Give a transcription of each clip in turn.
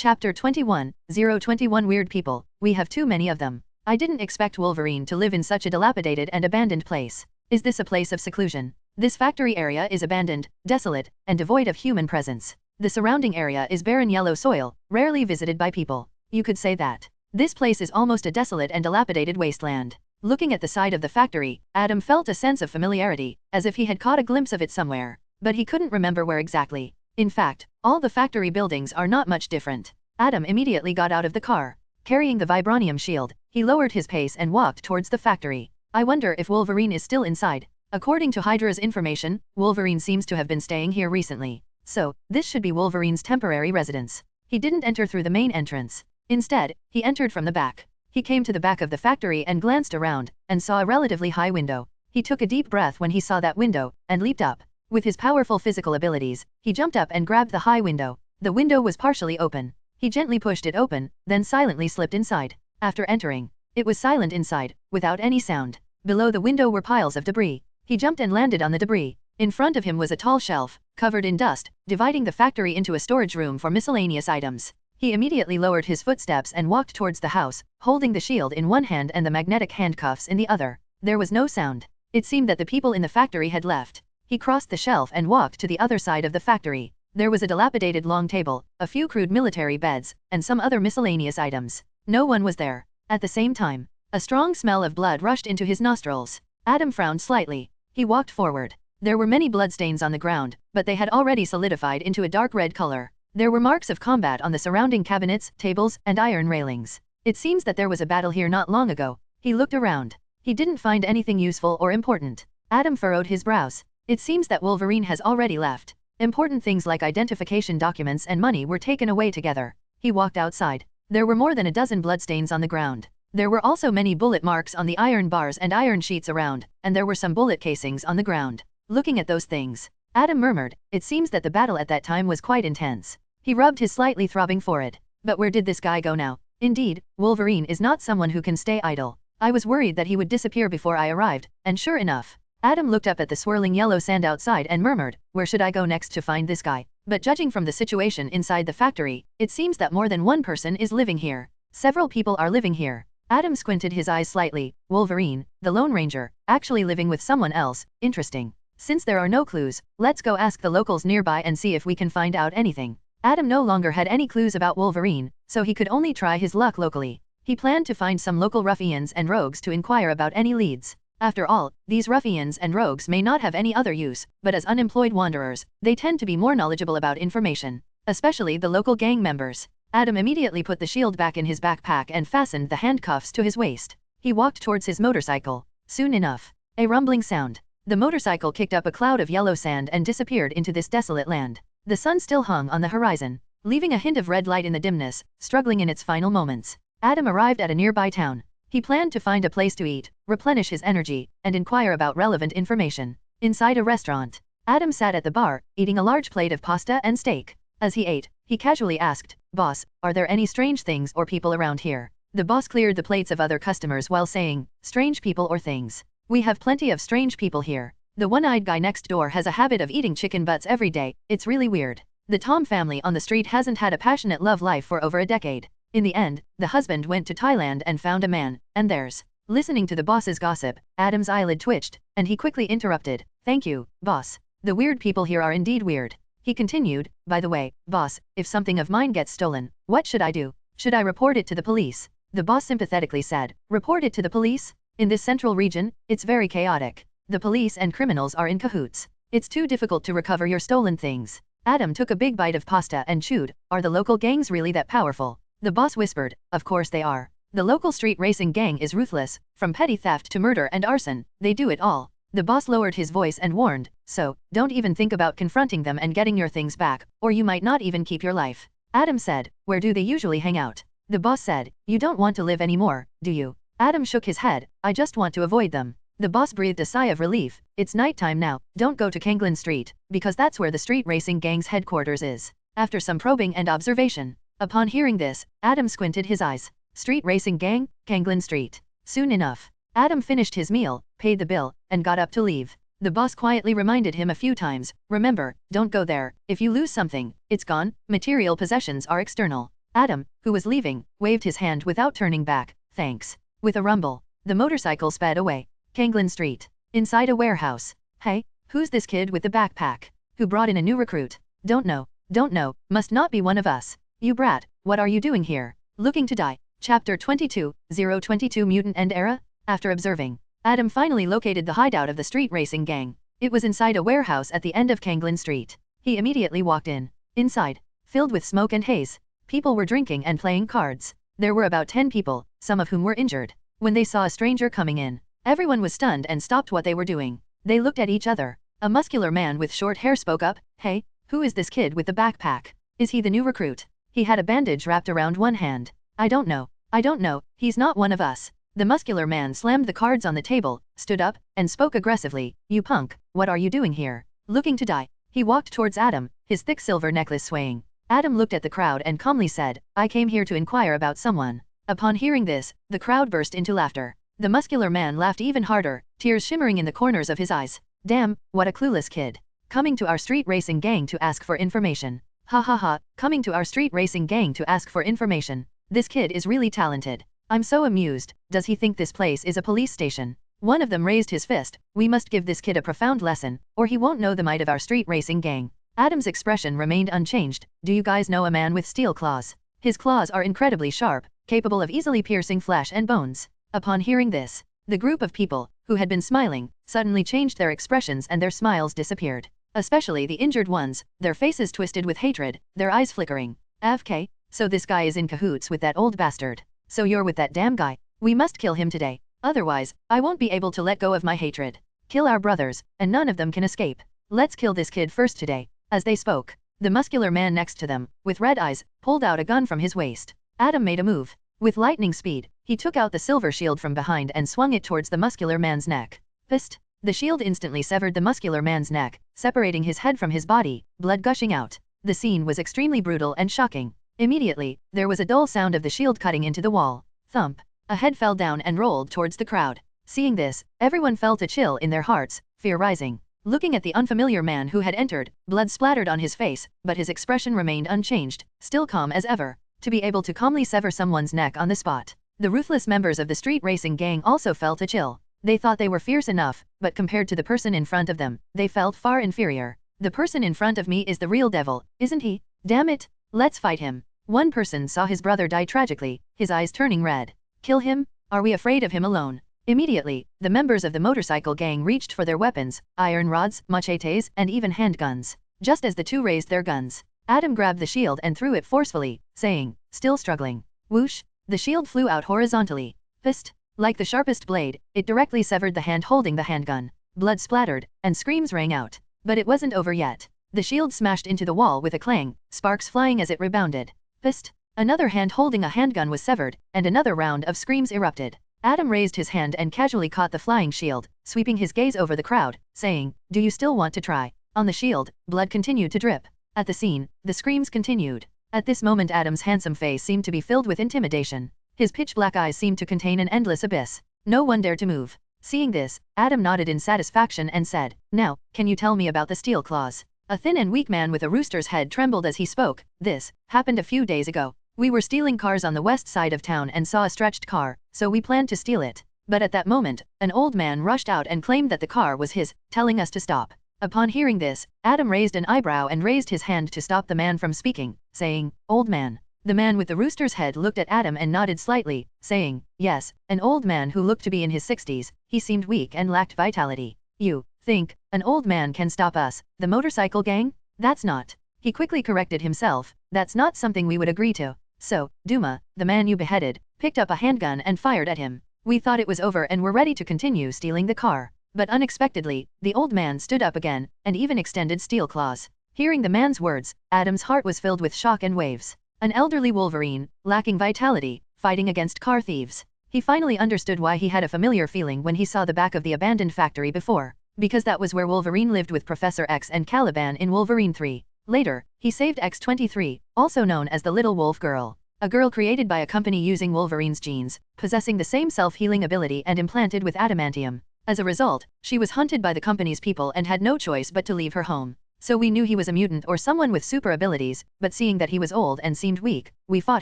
Chapter 21, 021 Weird People, we have too many of them. I didn't expect Wolverine to live in such a dilapidated and abandoned place. Is this a place of seclusion? This factory area is abandoned, desolate, and devoid of human presence. The surrounding area is barren yellow soil, rarely visited by people. You could say that. This place is almost a desolate and dilapidated wasteland. Looking at the side of the factory, Adam felt a sense of familiarity, as if he had caught a glimpse of it somewhere. But he couldn't remember where exactly. In fact, all the factory buildings are not much different. Adam immediately got out of the car. Carrying the vibranium shield, he lowered his pace and walked towards the factory. I wonder if Wolverine is still inside. According to HYDRA's information, Wolverine seems to have been staying here recently. So, this should be Wolverine's temporary residence. He didn't enter through the main entrance. Instead, he entered from the back. He came to the back of the factory and glanced around, and saw a relatively high window. He took a deep breath when he saw that window, and leaped up. With his powerful physical abilities, he jumped up and grabbed the high window. The window was partially open. He gently pushed it open, then silently slipped inside. After entering, it was silent inside, without any sound. Below the window were piles of debris. He jumped and landed on the debris. In front of him was a tall shelf, covered in dust, dividing the factory into a storage room for miscellaneous items. He immediately lowered his footsteps and walked towards the house, holding the shield in one hand and the magnetic handcuffs in the other. There was no sound. It seemed that the people in the factory had left. He crossed the shelf and walked to the other side of the factory. There was a dilapidated long table, a few crude military beds, and some other miscellaneous items. No one was there. At the same time, a strong smell of blood rushed into his nostrils. Adam frowned slightly. He walked forward. There were many bloodstains on the ground, but they had already solidified into a dark red color. There were marks of combat on the surrounding cabinets, tables, and iron railings. It seems that there was a battle here not long ago. He looked around. He didn't find anything useful or important. Adam furrowed his brows. It seems that Wolverine has already left. Important things like identification documents and money were taken away together. He walked outside. There were more than a dozen bloodstains on the ground. There were also many bullet marks on the iron bars and iron sheets around, and there were some bullet casings on the ground. Looking at those things, Adam murmured, it seems that the battle at that time was quite intense. He rubbed his slightly throbbing forehead. But where did this guy go now? Indeed, Wolverine is not someone who can stay idle. I was worried that he would disappear before I arrived, and sure enough. Adam looked up at the swirling yellow sand outside and murmured, where should I go next to find this guy? But judging from the situation inside the factory, it seems that more than one person is living here. Several people are living here. Adam squinted his eyes slightly. Wolverine, the Lone Ranger, actually living with someone else, interesting. Since there are no clues, let's go ask the locals nearby and see if we can find out anything. Adam no longer had any clues about Wolverine, so he could only try his luck locally. He planned to find some local ruffians and rogues to inquire about any leads. After all, these ruffians and rogues may not have any other use, but as unemployed wanderers, they tend to be more knowledgeable about information, especially the local gang members. Adam immediately put the shield back in his backpack and fastened the handcuffs to his waist. He walked towards his motorcycle. Soon enough, a rumbling sound. The motorcycle kicked up a cloud of yellow sand and disappeared into this desolate land. The sun still hung on the horizon, leaving a hint of red light in the dimness, struggling in its final moments. Adam arrived at a nearby town. He planned to find a place to eat, replenish his energy, and inquire about relevant information. Inside a restaurant, Adam sat at the bar, eating a large plate of pasta and steak. As he ate, he casually asked, "Boss, are there any strange things or people around here?" The boss cleared the plates of other customers while saying, "Strange people or things? We have plenty of strange people here. The one-eyed guy next door has a habit of eating chicken butts every day. It's really weird. The Tom family on the street hasn't had a passionate love life for over a decade. In the end, the husband went to Thailand and found a man, and theirs." Listening to the boss's gossip, Adam's eyelid twitched, and he quickly interrupted, "Thank you, boss. The weird people here are indeed weird." He continued, "By the way, boss, if something of mine gets stolen, what should I do? Should I report it to the police?" The boss sympathetically said, "Report it to the police? In this central region, it's very chaotic. The police and criminals are in cahoots. It's too difficult to recover your stolen things." Adam took a big bite of pasta and chewed, "Are the local gangs really that powerful?" The boss whispered, "Of course they are. The local street racing gang is ruthless, from petty theft to murder and arson, they do it all." The boss lowered his voice and warned, "So, don't even think about confronting them and getting your things back, or you might not even keep your life." Adam said, "Where do they usually hang out?" The boss said, "You don't want to live anymore, do you?" Adam shook his head, "I just want to avoid them." The boss breathed a sigh of relief, "It's nighttime now, don't go to Kanglin Street, because that's where the street racing gang's headquarters is." After some probing and observation, upon hearing this, Adam squinted his eyes. Street racing gang, Kanglin Street. Soon enough, Adam finished his meal, paid the bill, and got up to leave. The boss quietly reminded him a few times, "Remember, don't go there. If you lose something, it's gone. Material possessions are external. Adam, who was leaving, waved his hand without turning back. Thanks. With a rumble, the motorcycle sped away. Kanglin Street. Inside a warehouse. Hey, who's this kid with the backpack? Who brought in a new recruit? Don't know, must not be one of us. You brat, what are you doing here? Looking to die. Chapter 22, 022 Mutant End Era? After observing, Adam finally located the hideout of the street racing gang. It was inside a warehouse at the end of Kanglin Street. He immediately walked in. Inside, filled with smoke and haze, people were drinking and playing cards. There were about 10 people, some of whom were injured. When they saw a stranger coming in, everyone was stunned and stopped what they were doing. They looked at each other. A muscular man with short hair spoke up. Hey, who is this kid with the backpack? Is he the new recruit? He had a bandage wrapped around one hand. I don't know, he's not one of us. The muscular man slammed the cards on the table, stood up, and spoke aggressively. You punk, what are you doing here? Looking to die. He walked towards Adam, his thick silver necklace swaying. Adam looked at the crowd and calmly said, I came here to inquire about someone. Upon hearing this, the crowd burst into laughter. The muscular man laughed even harder, tears shimmering in the corners of his eyes. Damn, what a clueless kid. Coming to our street racing gang to ask for information. Ha ha ha, coming to our street racing gang to ask for information. This kid is really talented. I'm so amused. Does he think this place is a police station? One of them raised his fist. We must give this kid a profound lesson, or he won't know the might of our street racing gang. Adam's expression remained unchanged. Do you guys know a man with steel claws? His claws are incredibly sharp, capable of easily piercing flesh and bones. Upon hearing this, the group of people, who had been smiling, suddenly changed their expressions and their smiles disappeared. Especially the injured ones, their faces twisted with hatred, their eyes flickering. FK, so this guy is in cahoots with that old bastard. So you're with that damn guy. We must kill him today. Otherwise, I won't be able to let go of my hatred. Kill our brothers, and none of them can escape. Let's kill this kid first today. As they spoke, the muscular man next to them, with red eyes, pulled out a gun from his waist. Adam made a move. With lightning speed, he took out the silver shield from behind and swung it towards the muscular man's neck. Fist. The shield instantly severed the muscular man's neck, separating his head from his body, blood gushing out. The scene was extremely brutal and shocking. Immediately, there was a dull sound of the shield cutting into the wall. Thump. A head fell down and rolled towards the crowd. Seeing this, everyone felt a chill in their hearts, fear rising. Looking at the unfamiliar man who had entered, blood splattered on his face, but his expression remained unchanged, still calm as ever. To be able to calmly sever someone's neck on the spot. The ruthless members of the street racing gang also felt a chill. They thought they were fierce enough, but compared to the person in front of them, they felt far inferior. The person in front of me is the real devil, isn't he? Damn it! Let's fight him. One person saw his brother die tragically, his eyes turning red. Kill him? Are we afraid of him alone? Immediately, the members of the motorcycle gang reached for their weapons, iron rods, machetes, and even handguns. Just as the two raised their guns, Adam grabbed the shield and threw it forcefully, saying, still struggling. Whoosh! The shield flew out horizontally. Fist! Like the sharpest blade, it directly severed the hand holding the handgun. Blood splattered, and screams rang out. But it wasn't over yet. The shield smashed into the wall with a clang, sparks flying as it rebounded. Fist! Another hand holding a handgun was severed, and another round of screams erupted. Adam raised his hand and casually caught the flying shield, sweeping his gaze over the crowd, saying, do you still want to try? On the shield, blood continued to drip. At the scene, the screams continued. At this moment Adam's handsome face seemed to be filled with intimidation. His pitch-black eyes seemed to contain an endless abyss. No one dared to move. Seeing this, Adam nodded in satisfaction and said, now, can you tell me about the steel claws? A thin and weak man with a rooster's head trembled as he spoke. This happened a few days ago. We were stealing cars on the west side of town and saw a stretched car, so we planned to steal it. But at that moment, an old man rushed out and claimed that the car was his, telling us to stop. Upon hearing this, Adam raised an eyebrow and raised his hand to stop the man from speaking, saying, old man. The man with the rooster's head looked at Adam and nodded slightly, saying, yes, an old man who looked to be in his 60s, he seemed weak and lacked vitality. You think an old man can stop us, the motorcycle gang? That's not. He quickly corrected himself, that's not something we would agree to. So, Duma, the man you beheaded, picked up a handgun and fired at him. We thought it was over and were ready to continue stealing the car. But unexpectedly, the old man stood up again, and even extended steel claws. Hearing the man's words, Adam's heart was filled with shock and waves. An elderly Wolverine, lacking vitality, fighting against car thieves. He finally understood why he had a familiar feeling when he saw the back of the abandoned factory before. Because that was where Wolverine lived with Professor X and Caliban in Wolverine 3. Later, he saved X-23, also known as the Little Wolf Girl. A girl created by a company using Wolverine's genes, possessing the same self-healing ability and implanted with adamantium. As a result, she was hunted by the company's people and had no choice but to leave her home. so we knew he was a mutant or someone with super abilities, but seeing that he was old and seemed weak, we fought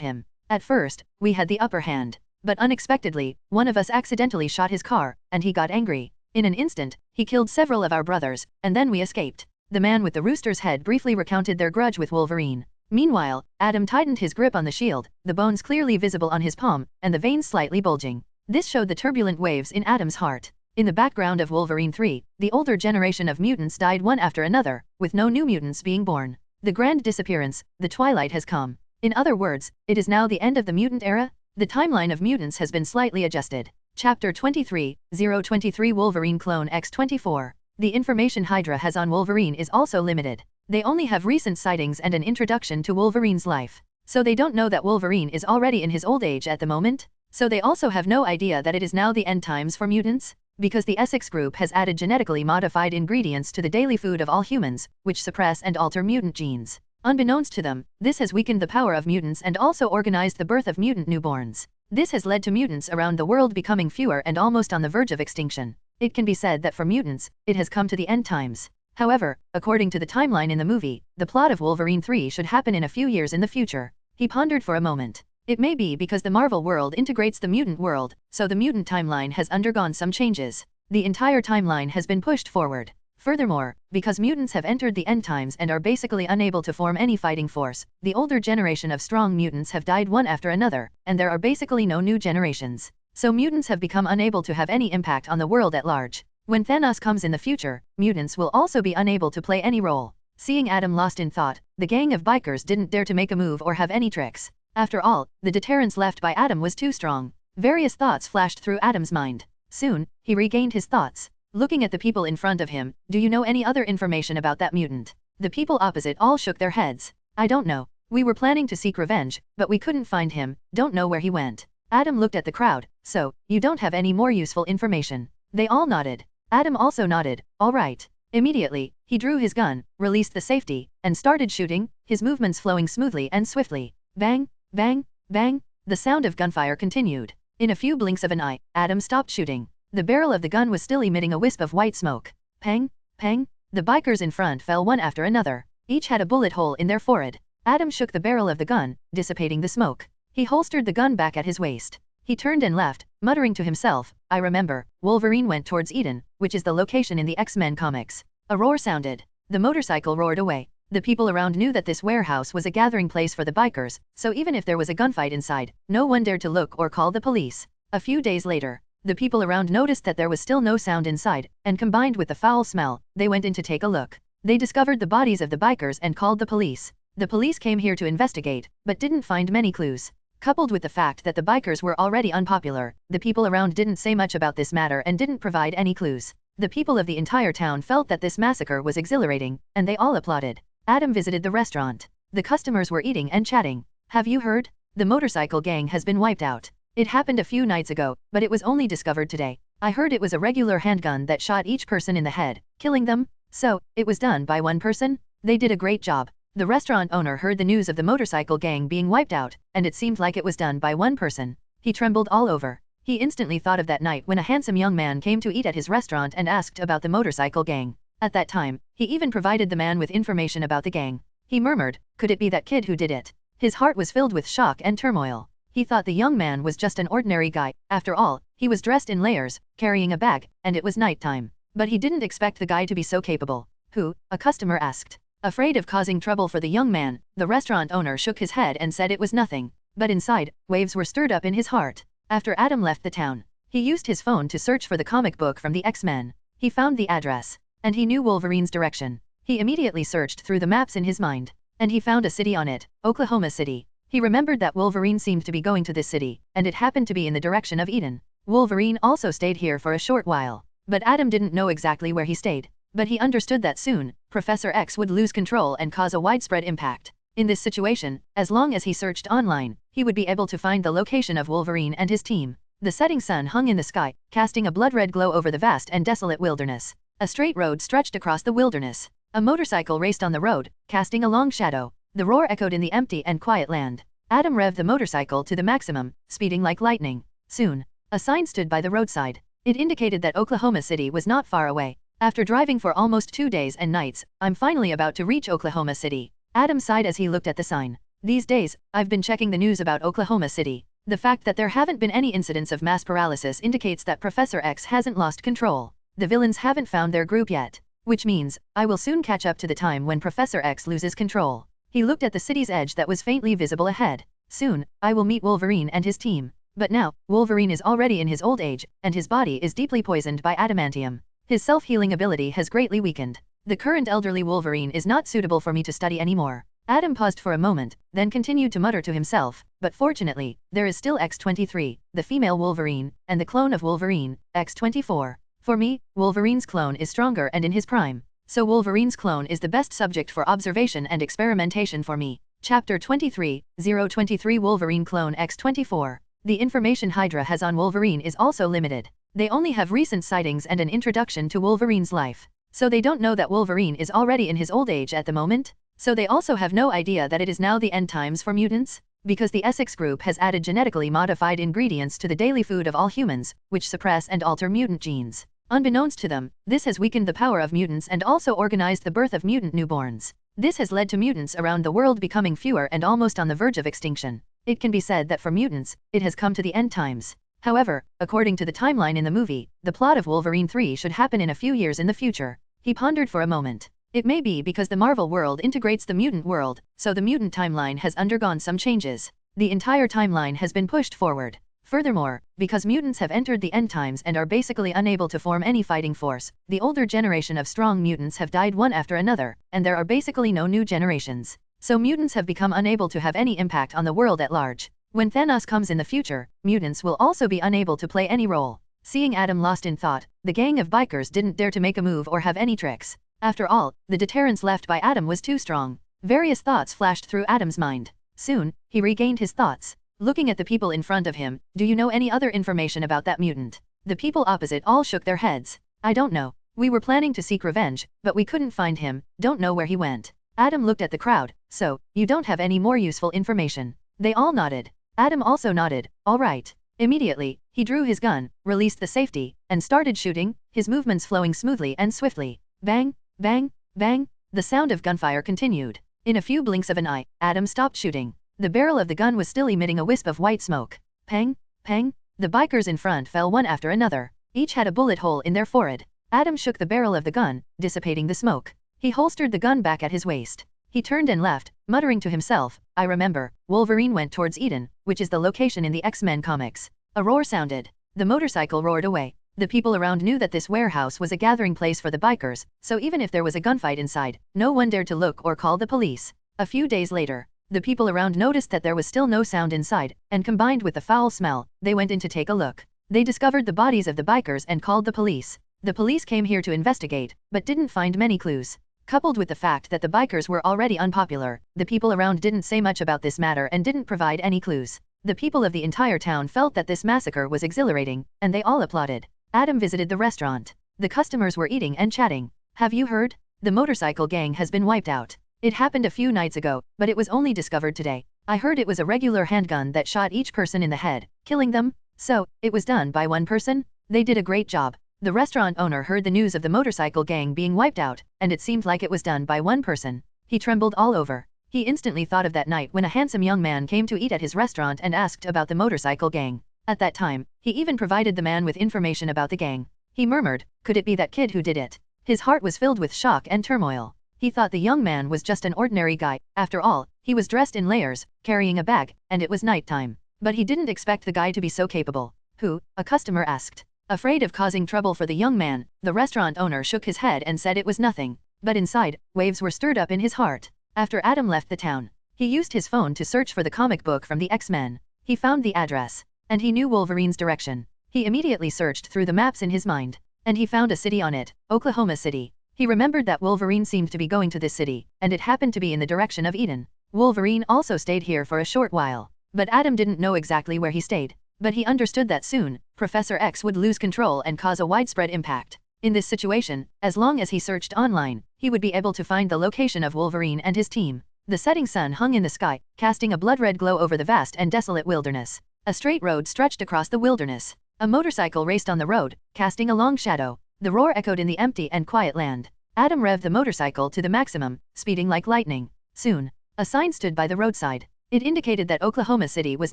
him. At first, we had the upper hand. But unexpectedly, one of us accidentally shot his car, and he got angry. In an instant, he killed several of our brothers, and then we escaped. The man with the rooster's head briefly recounted their grudge with Wolverine. Meanwhile, Adam tightened his grip on the shield, the bones clearly visible on his palm, and the veins slightly bulging. This showed the turbulent waves in Adam's heart. In the background of Wolverine 3, the older generation of mutants died one after another, with no new mutants being born. The grand disappearance, the twilight has come. In other words, it is now the end of the mutant era? The timeline of mutants has been slightly adjusted. Chapter 23, 023 Wolverine Clone X24. The information HYDRA has on Wolverine is also limited. They only have recent sightings and an introduction to Wolverine's life. So they don't know that Wolverine is already in his old age at the moment. So they also have no idea that it is now the end times for mutants. Because the Essex group has added genetically modified ingredients to the daily food of all humans, which suppress and alter mutant genes. Unbeknownst to them, this has weakened the power of mutants and also organized the birth of mutant newborns. This has led to mutants around the world becoming fewer and almost on the verge of extinction. It can be said that for mutants, it has come to the end times. However, according to the timeline in the movie, the plot of Wolverine 3 should happen in a few years in the future. He pondered for a moment. It may be because the Marvel world integrates the mutant world, so the mutant timeline has undergone some changes. The entire timeline has been pushed forward. Furthermore, because mutants have entered the end times and are basically unable to form any fighting force, the older generation of strong mutants have died one after another, and there are basically no new generations. So mutants have become unable to have any impact on the world at large. When Thanos comes in the future, mutants will also be unable to play any role. Seeing Adam lost in thought, the gang of bikers didn't dare to make a move or have any tricks. After all, the deterrence left by Adam was too strong. Various thoughts flashed through Adam's mind. Soon, he regained his thoughts. Looking at the people in front of him, do you know any other information about that mutant? The people opposite all shook their heads. I don't know. We were planning to seek revenge, but we couldn't find him, don't know where he went. Adam looked at the crowd. So, you don't have any more useful information? They all nodded. Adam also nodded. All right. Immediately, he drew his gun, released the safety, and started shooting, his movements flowing smoothly and swiftly. Bang, bang, bang. The sound of gunfire continued. In a few blinks of an eye, Adam stopped shooting. The barrel of the gun was still emitting a wisp of white smoke. Pang, pang. The bikers in front fell one after another. Each had a bullet hole in their forehead. Adam shook the barrel of the gun, dissipating the smoke. He holstered the gun back at his waist. He turned and left, muttering to himself, I remember, Wolverine went towards Eden, which is the location in the X-Men comics. A roar sounded. The motorcycle roared away. The people around knew that this warehouse was a gathering place for the bikers, so even if there was a gunfight inside, no one dared to look or call the police. A few days later, the people around noticed that there was still no sound inside, and combined with the foul smell, they went in to take a look. They discovered the bodies of the bikers and called the police. The police came here to investigate, but didn't find many clues. Coupled with the fact that the bikers were already unpopular, the people around didn't say much about this matter and didn't provide any clues. The people of the entire town felt that this massacre was exhilarating, and they all applauded. Adam visited the restaurant. The customers were eating and chatting. Have you heard? The motorcycle gang has been wiped out. It happened a few nights ago, but it was only discovered today. I heard it was a regular handgun that shot each person in the head, killing them. So, it was done by one person? They did a great job. The restaurant owner heard the news of the motorcycle gang being wiped out, and it seemed like it was done by one person. He trembled all over. He instantly thought of that night when a handsome young man came to eat at his restaurant and asked about the motorcycle gang. At that time, he even provided the man with information about the gang. He murmured, could it be that kid who did it? His heart was filled with shock and turmoil. He thought the young man was just an ordinary guy. After all, he was dressed in layers, carrying a bag, and it was nighttime. But he didn't expect the guy to be so capable. Who? A customer asked. Afraid of causing trouble for the young man, the restaurant owner shook his head and said it was nothing. But inside, waves were stirred up in his heart. After Adam left the town, he used his phone to search for the comic book from the X-Men. He found the address. And he knew Wolverine's direction. He immediately searched through the maps in his mind. And he found a city on it, Oklahoma City. He remembered that Wolverine seemed to be going to this city, and it happened to be in the direction of Eden. Wolverine also stayed here for a short while. But Adam didn't know exactly where he stayed. But he understood that soon, Professor X would lose control and cause a widespread impact. In this situation, as long as he searched online, he would be able to find the location of Wolverine and his team. The setting sun hung in the sky, casting a blood-red glow over the vast and desolate wilderness. A straight road stretched across the wilderness. A motorcycle raced on the road, casting a long shadow. The roar echoed in the empty and quiet land. Adam revved the motorcycle to the maximum, speeding like lightning. Soon, a sign stood by the roadside. It indicated that Oklahoma City was not far away. After driving for almost 2 days and nights, I'm finally about to reach Oklahoma City. Adam sighed as he looked at the sign. These days, I've been checking the news about Oklahoma City. The fact that there haven't been any incidents of mass paralysis indicates that Professor X hasn't lost control. The villains haven't found their group yet. Which means, I will soon catch up to the time when Professor X loses control. He looked at the city's edge that was faintly visible ahead. Soon, I will meet Wolverine and his team. But now, Wolverine is already in his old age, and his body is deeply poisoned by adamantium. His self-healing ability has greatly weakened. The current elderly Wolverine is not suitable for me to study anymore. Adam paused for a moment, then continued to mutter to himself, but fortunately, there is still X-23, the female Wolverine, and the clone of Wolverine, X-24. For me, Wolverine's clone is stronger and in his prime. So Wolverine's clone is the best subject for observation and experimentation for me. Chapter 23, 023 Wolverine Clone X-24. The information HYDRA has on Wolverine is also limited. They only have recent sightings and an introduction to Wolverine's life. So they don't know that Wolverine is already in his old age at the moment. So they also have no idea that it is now the end times for mutants. Because the Essex group has added genetically modified ingredients to the daily food of all humans, which suppress and alter mutant genes. Unbeknownst to them, this has weakened the power of mutants and also organized the birth of mutant newborns. This has led to mutants around the world becoming fewer and almost on the verge of extinction. It can be said that for mutants, it has come to the end times. However, according to the timeline in the movie, the plot of Wolverine 3 should happen in a few years in the future. He pondered for a moment. It may be because the Marvel world integrates the mutant world, so the mutant timeline has undergone some changes. The entire timeline has been pushed forward. Furthermore, because mutants have entered the end times and are basically unable to form any fighting force, the older generation of strong mutants have died one after another, and there are basically no new generations. So mutants have become unable to have any impact on the world at large. When Thanos comes in the future, mutants will also be unable to play any role. Seeing Adam lost in thought, the gang of bikers didn't dare to make a move or have any tricks. After all, the deterrence left by Adam was too strong. Various thoughts flashed through Adam's mind. Soon, he regained his thoughts. Looking at the people in front of him, do you know any other information about that mutant? The people opposite all shook their heads. I don't know. We were planning to seek revenge, but we couldn't find him, don't know where he went. Adam looked at the crowd. So, you don't have any more useful information? They all nodded. Adam also nodded. All right. Immediately, he drew his gun, released the safety, and started shooting, his movements flowing smoothly and swiftly. Bang, bang, bang. The sound of gunfire continued. In a few blinks of an eye, Adam stopped shooting. The barrel of the gun was still emitting a wisp of white smoke. Pang, pang. The bikers in front fell one after another. Each had a bullet hole in their forehead. Adam shook the barrel of the gun, dissipating the smoke. He holstered the gun back at his waist. He turned and left, muttering to himself, I remember, Wolverine went towards Eden, which is the location in the X-Men comics. A roar sounded. The motorcycle roared away. The people around knew that this warehouse was a gathering place for the bikers, so even if there was a gunfight inside, no one dared to look or call the police. A few days later, the people around noticed that there was still no sound inside, and combined with the foul smell, they went in to take a look. They discovered the bodies of the bikers and called the police. The police came here to investigate, but didn't find many clues. Coupled with the fact that the bikers were already unpopular, the people around didn't say much about this matter and didn't provide any clues. The people of the entire town felt that this massacre was exhilarating, and they all applauded. Adam visited the restaurant. The customers were eating and chatting. Have you heard? The motorcycle gang has been wiped out. It happened a few nights ago, but it was only discovered today. I heard it was a regular handgun that shot each person in the head, killing them. So, it was done by one person? They did a great job. The restaurant owner heard the news of the motorcycle gang being wiped out, and it seemed like it was done by one person. He trembled all over. He instantly thought of that night when a handsome young man came to eat at his restaurant and asked about the motorcycle gang. At that time, he even provided the man with information about the gang. He murmured, could it be that kid who did it? His heart was filled with shock and turmoil. He thought the young man was just an ordinary guy. After all, he was dressed in layers, carrying a bag, and it was nighttime. But he didn't expect the guy to be so capable. Who? A customer asked. Afraid of causing trouble for the young man, the restaurant owner shook his head and said it was nothing. But inside, waves were stirred up in his heart. After Adam left the town, he used his phone to search for the comic book from the X-Men. He found the address, and he knew Wolverine's direction. He immediately searched through the maps in his mind, and he found a city on it, Oklahoma City. He remembered that Wolverine seemed to be going to this city, and it happened to be in the direction of Eden. Wolverine also stayed here for a short while, but Adam didn't know exactly where he stayed. But he understood that soon, Professor X would lose control and cause a widespread impact. In this situation, as long as he searched online, he would be able to find the location of Wolverine and his team. The setting sun hung in the sky, casting a blood-red glow over the vast and desolate wilderness. A straight road stretched across the wilderness. A motorcycle raced on the road, casting a long shadow. The roar echoed in the empty and quiet land. Adam revved the motorcycle to the maximum, speeding like lightning. Soon, a sign stood by the roadside. It indicated that Oklahoma City was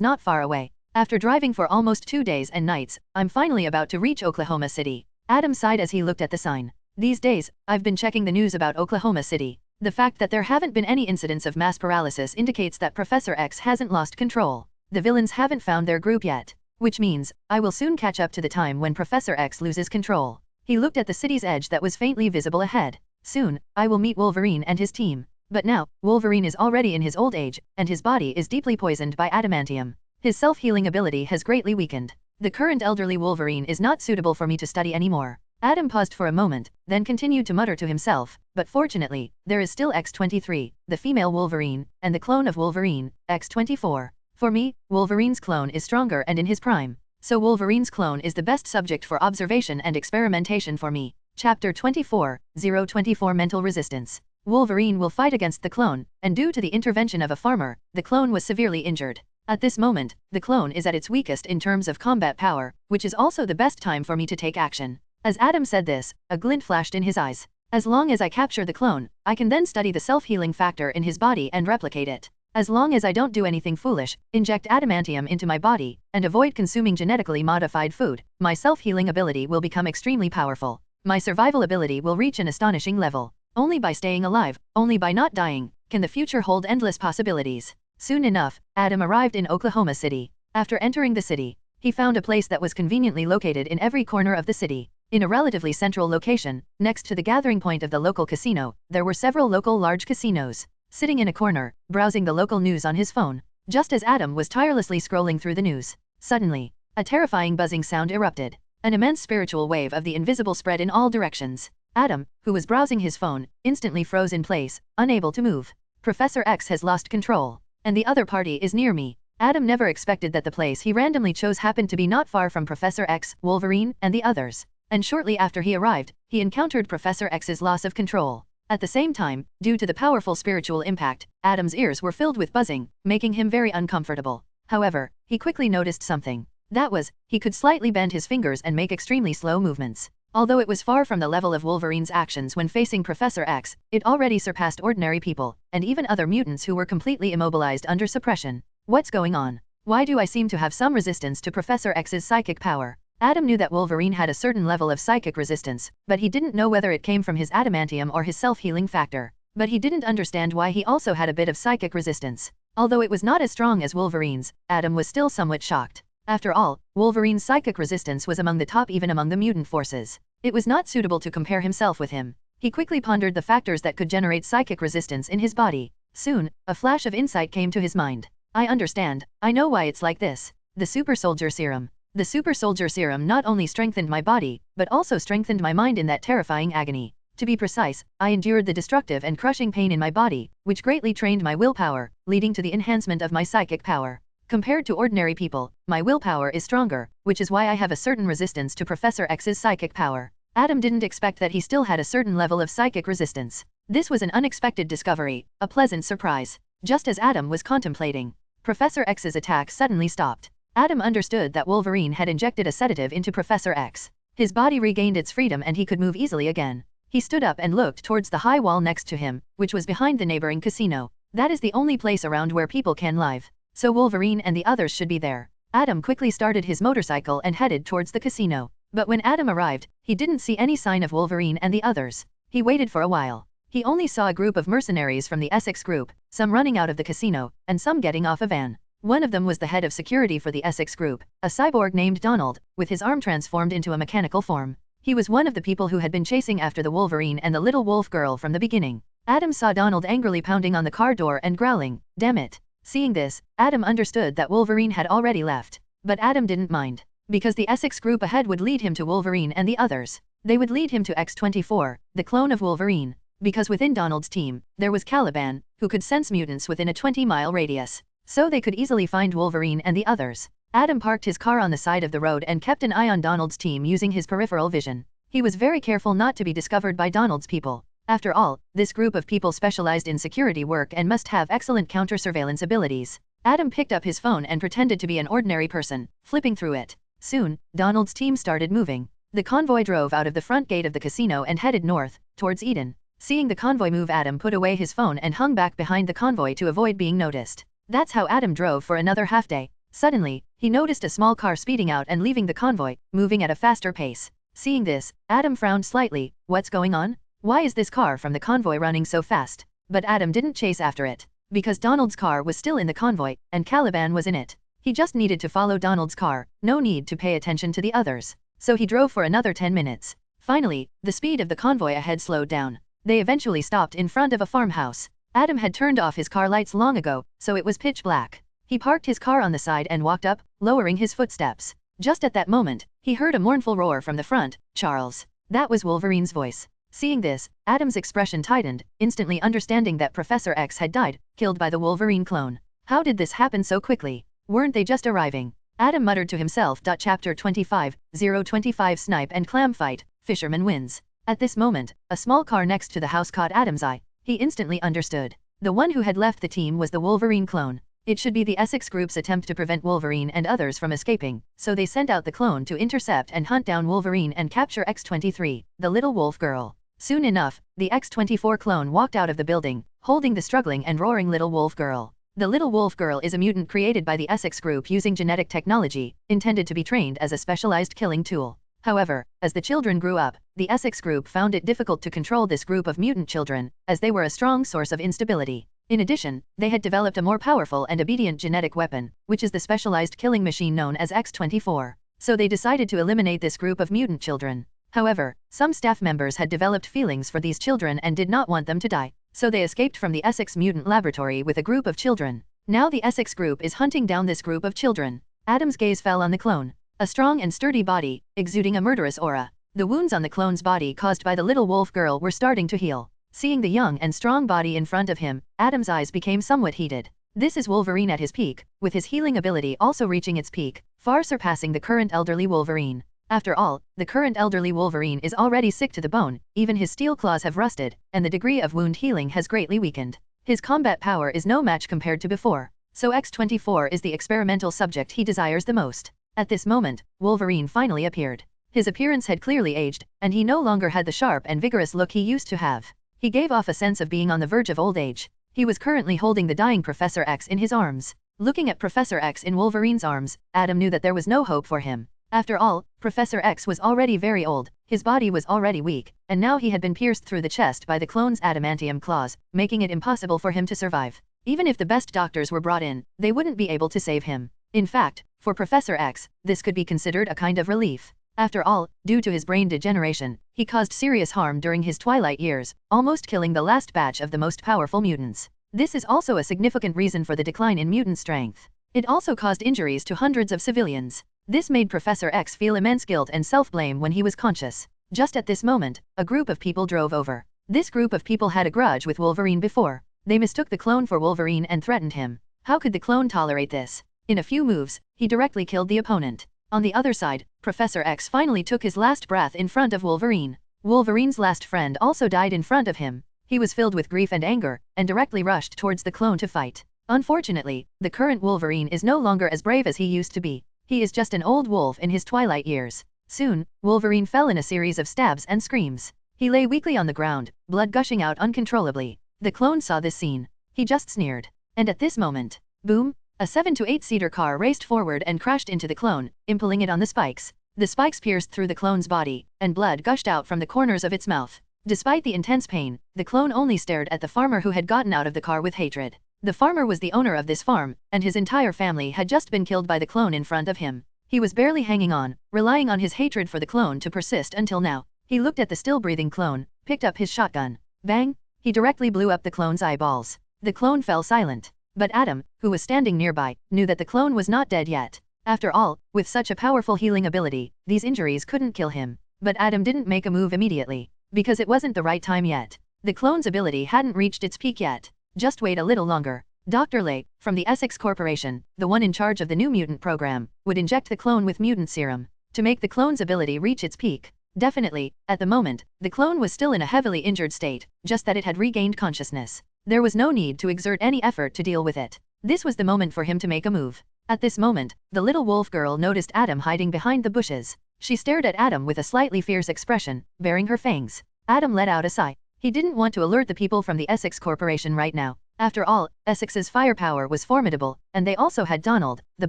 not far away. After driving for almost 2 days and nights, I'm finally about to reach Oklahoma City. Adam sighed as he looked at the sign. These days, I've been checking the news about Oklahoma City. The fact that there haven't been any incidents of mass paralysis indicates that Professor X hasn't lost control. The villains haven't found their group yet. Which means, I will soon catch up to the time when Professor X loses control. He looked at the city's edge that was faintly visible ahead. Soon, I will meet Wolverine and his team. But now, Wolverine is already in his old age, and his body is deeply poisoned by adamantium. His self-healing ability has greatly weakened. The current elderly Wolverine is not suitable for me to study anymore. Adam paused for a moment, then continued to mutter to himself, but fortunately, there is still X-23, the female Wolverine, and the clone of Wolverine, X-24. For me, Wolverine's clone is stronger and in his prime. So Wolverine's clone is the best subject for observation and experimentation for me. Chapter 24, 024 Mental Resistance. Wolverine will fight against the clone, and due to the intervention of a farmer, the clone was severely injured. At this moment, the clone is at its weakest in terms of combat power, which is also the best time for me to take action. As Adam said this, a glint flashed in his eyes. As long as I capture the clone, I can then study the self-healing factor in his body and replicate it. As long as I don't do anything foolish, inject adamantium into my body, and avoid consuming genetically modified food, my self-healing ability will become extremely powerful. My survival ability will reach an astonishing level. Only by staying alive, only by not dying, can the future hold endless possibilities. Soon enough, Adam arrived in Oklahoma City. After entering the city, he found a place that was conveniently located in every corner of the city. In a relatively central location, next to the gathering point of the local casino, there were several local large casinos. Sitting in a corner, browsing the local news on his phone, just as Adam was tirelessly scrolling through the news, suddenly, a terrifying buzzing sound erupted. An immense spiritual wave of the invisible spread in all directions. Adam, who was browsing his phone, instantly froze in place, unable to move. Professor X has lost control, and the other party is near me. Adam never expected that the place he randomly chose happened to be not far from Professor X, Wolverine, and the others. And shortly after he arrived, he encountered Professor X's loss of control. At the same time, due to the powerful spiritual impact, Adam's ears were filled with buzzing, making him very uncomfortable. However, he quickly noticed something. That was, he could slightly bend his fingers and make extremely slow movements. Although it was far from the level of Wolverine's actions when facing Professor X, it already surpassed ordinary people, and even other mutants who were completely immobilized under suppression. What's going on? Why do I seem to have some resistance to Professor X's psychic power? Adam knew that Wolverine had a certain level of psychic resistance, but he didn't know whether it came from his adamantium or his self-healing factor. But he didn't understand why he also had a bit of psychic resistance. Although it was not as strong as Wolverine's, Adam was still somewhat shocked. After all, Wolverine's psychic resistance was among the top even among the mutant forces. It was not suitable to compare himself with him. He quickly pondered the factors that could generate psychic resistance in his body. Soon, a flash of insight came to his mind. I understand. I know why it's like this. The super soldier serum. The super soldier serum not only strengthened my body, but also strengthened my mind in that terrifying agony. To be precise, I endured the destructive and crushing pain in my body, which greatly trained my willpower, leading to the enhancement of my psychic power. Compared to ordinary people, my willpower is stronger, which is why I have a certain resistance to Professor X's psychic power. Adam didn't expect that he still had a certain level of psychic resistance. This was an unexpected discovery, a pleasant surprise. Just as Adam was contemplating, Professor X's attack suddenly stopped. Adam understood that Wolverine had injected a sedative into Professor X. His body regained its freedom and he could move easily again. He stood up and looked towards the high wall next to him, which was behind the neighboring casino. That is the only place around where people can live. So Wolverine and the others should be there. Adam quickly started his motorcycle and headed towards the casino. But when Adam arrived, he didn't see any sign of Wolverine and the others. He waited for a while. He only saw a group of mercenaries from the Essex group, some running out of the casino, and some getting off a van. One of them was the head of security for the Essex group, a cyborg named Donald, with his arm transformed into a mechanical form. He was one of the people who had been chasing after the Wolverine and the little wolf girl from the beginning. Adam saw Donald angrily pounding on the car door and growling, "Damn it." Seeing this, Adam understood that Wolverine had already left. But Adam didn't mind, because the Essex group ahead would lead him to Wolverine and the others. They would lead him to X-24, the clone of Wolverine. Because within Donald's team, there was Caliban, who could sense mutants within a 20-mile radius. So they could easily find Wolverine and the others. Adam parked his car on the side of the road and kept an eye on Donald's team using his peripheral vision. He was very careful not to be discovered by Donald's people. After all, this group of people specialized in security work and must have excellent counter-surveillance abilities. Adam picked up his phone and pretended to be an ordinary person, flipping through it. Soon, Donald's team started moving. The convoy drove out of the front gate of the casino and headed north, towards Eden. Seeing the convoy move, Adam put away his phone and hung back behind the convoy to avoid being noticed. That's how Adam drove for another half day. Suddenly, he noticed a small car speeding out and leaving the convoy, moving at a faster pace. Seeing this, Adam frowned slightly. What's going on? Why is this car from the convoy running so fast? But Adam didn't chase after it, because Donald's car was still in the convoy, and Caliban was in it. He just needed to follow Donald's car, no need to pay attention to the others. So he drove for another 10 minutes. Finally, the speed of the convoy ahead slowed down. They eventually stopped in front of a farmhouse. Adam had turned off his car lights long ago, so it was pitch black. He parked his car on the side and walked up, lowering his footsteps. Just at that moment, he heard a mournful roar from the front. Charles. That was Wolverine's voice. Seeing this, Adam's expression tightened, instantly understanding that Professor X had died, killed by the Wolverine clone. How did this happen so quickly? Weren't they just arriving? Adam muttered to himself. Chapter 25, 025 Snipe and Clam Fight, Fisherman Wins. At this moment, a small car next to the house caught Adam's eye. He instantly understood. The one who had left the team was the Wolverine clone. It should be the Essex Group's attempt to prevent Wolverine and others from escaping, so they sent out the clone to intercept and hunt down Wolverine and capture X-23, the little wolf girl. Soon enough, the X-24 clone walked out of the building, holding the struggling and roaring little wolf girl. The little wolf girl is a mutant created by the Essex Group using genetic technology, intended to be trained as a specialized killing tool. However, as the children grew up, the Essex Group found it difficult to control this group of mutant children, as they were a strong source of instability. In addition, they had developed a more powerful and obedient genetic weapon, which is the specialized killing machine known as X-24. So they decided to eliminate this group of mutant children. However, some staff members had developed feelings for these children and did not want them to die, so they escaped from the Essex Mutant Laboratory with a group of children. Now the Essex Group is hunting down this group of children. Adam's gaze fell on the clone. A strong and sturdy body, exuding a murderous aura. The wounds on the clone's body caused by the little wolf girl were starting to heal. Seeing the young and strong body in front of him, Adam's eyes became somewhat heated. This is Wolverine at his peak, with his healing ability also reaching its peak, far surpassing the current elderly Wolverine. After all, the current elderly Wolverine is already sick to the bone, even his steel claws have rusted, and the degree of wound healing has greatly weakened. His combat power is no match compared to before, so X-24 is the experimental subject he desires the most. At this moment, Wolverine finally appeared. His appearance had clearly aged, and he no longer had the sharp and vigorous look he used to have. He gave off a sense of being on the verge of old age. He was currently holding the dying Professor X in his arms. Looking at Professor X in Wolverine's arms, Adam knew that there was no hope for him. After all, Professor X was already very old, his body was already weak, and now he had been pierced through the chest by the clone's adamantium claws, making it impossible for him to survive. Even if the best doctors were brought in, they wouldn't be able to save him. In fact, for Professor X, this could be considered a kind of relief. After all, due to his brain degeneration, he caused serious harm during his twilight years, almost killing the last batch of the most powerful mutants. This is also a significant reason for the decline in mutant strength. It also caused injuries to hundreds of civilians. This made Professor X feel immense guilt and self-blame when he was conscious. Just at this moment, a group of people drove over. This group of people had a grudge with Wolverine before. They mistook the clone for Wolverine and threatened him. How could the clone tolerate this? In a few moves, he directly killed the opponent. On the other side, Professor X finally took his last breath in front of Wolverine. Wolverine's last friend also died in front of him. He was filled with grief and anger, and directly rushed towards the clone to fight. Unfortunately, the current Wolverine is no longer as brave as he used to be. He is just an old wolf in his twilight years. Soon, Wolverine fell in a series of stabs and screams. He lay weakly on the ground, blood gushing out uncontrollably. The clone saw this scene. He just sneered. And at this moment, boom! A 7 to 8-seater car raced forward and crashed into the clone, impaling it on the spikes. The spikes pierced through the clone's body, and blood gushed out from the corners of its mouth. Despite the intense pain, the clone only stared at the farmer who had gotten out of the car with hatred. The farmer was the owner of this farm, and his entire family had just been killed by the clone in front of him. He was barely hanging on, relying on his hatred for the clone to persist until now. He looked at the still-breathing clone, picked up his shotgun. Bang! He directly blew up the clone's eyeballs. The clone fell silent. But Adam, who was standing nearby, knew that the clone was not dead yet. After all, with such a powerful healing ability, these injuries couldn't kill him. But Adam didn't make a move immediately, because it wasn't the right time yet. The clone's ability hadn't reached its peak yet. Just wait a little longer. Dr. Lake, from the Essex Corporation, the one in charge of the new mutant program, would inject the clone with mutant serum to make the clone's ability reach its peak. Definitely, at the moment, the clone was still in a heavily injured state, just that it had regained consciousness. There was no need to exert any effort to deal with it. This was the moment for him to make a move. At this moment, the little wolf girl noticed Adam hiding behind the bushes. She stared at Adam with a slightly fierce expression, baring her fangs. Adam let out a sigh. He didn't want to alert the people from the Essex Corporation right now. After all, Essex's firepower was formidable, and they also had Donald, the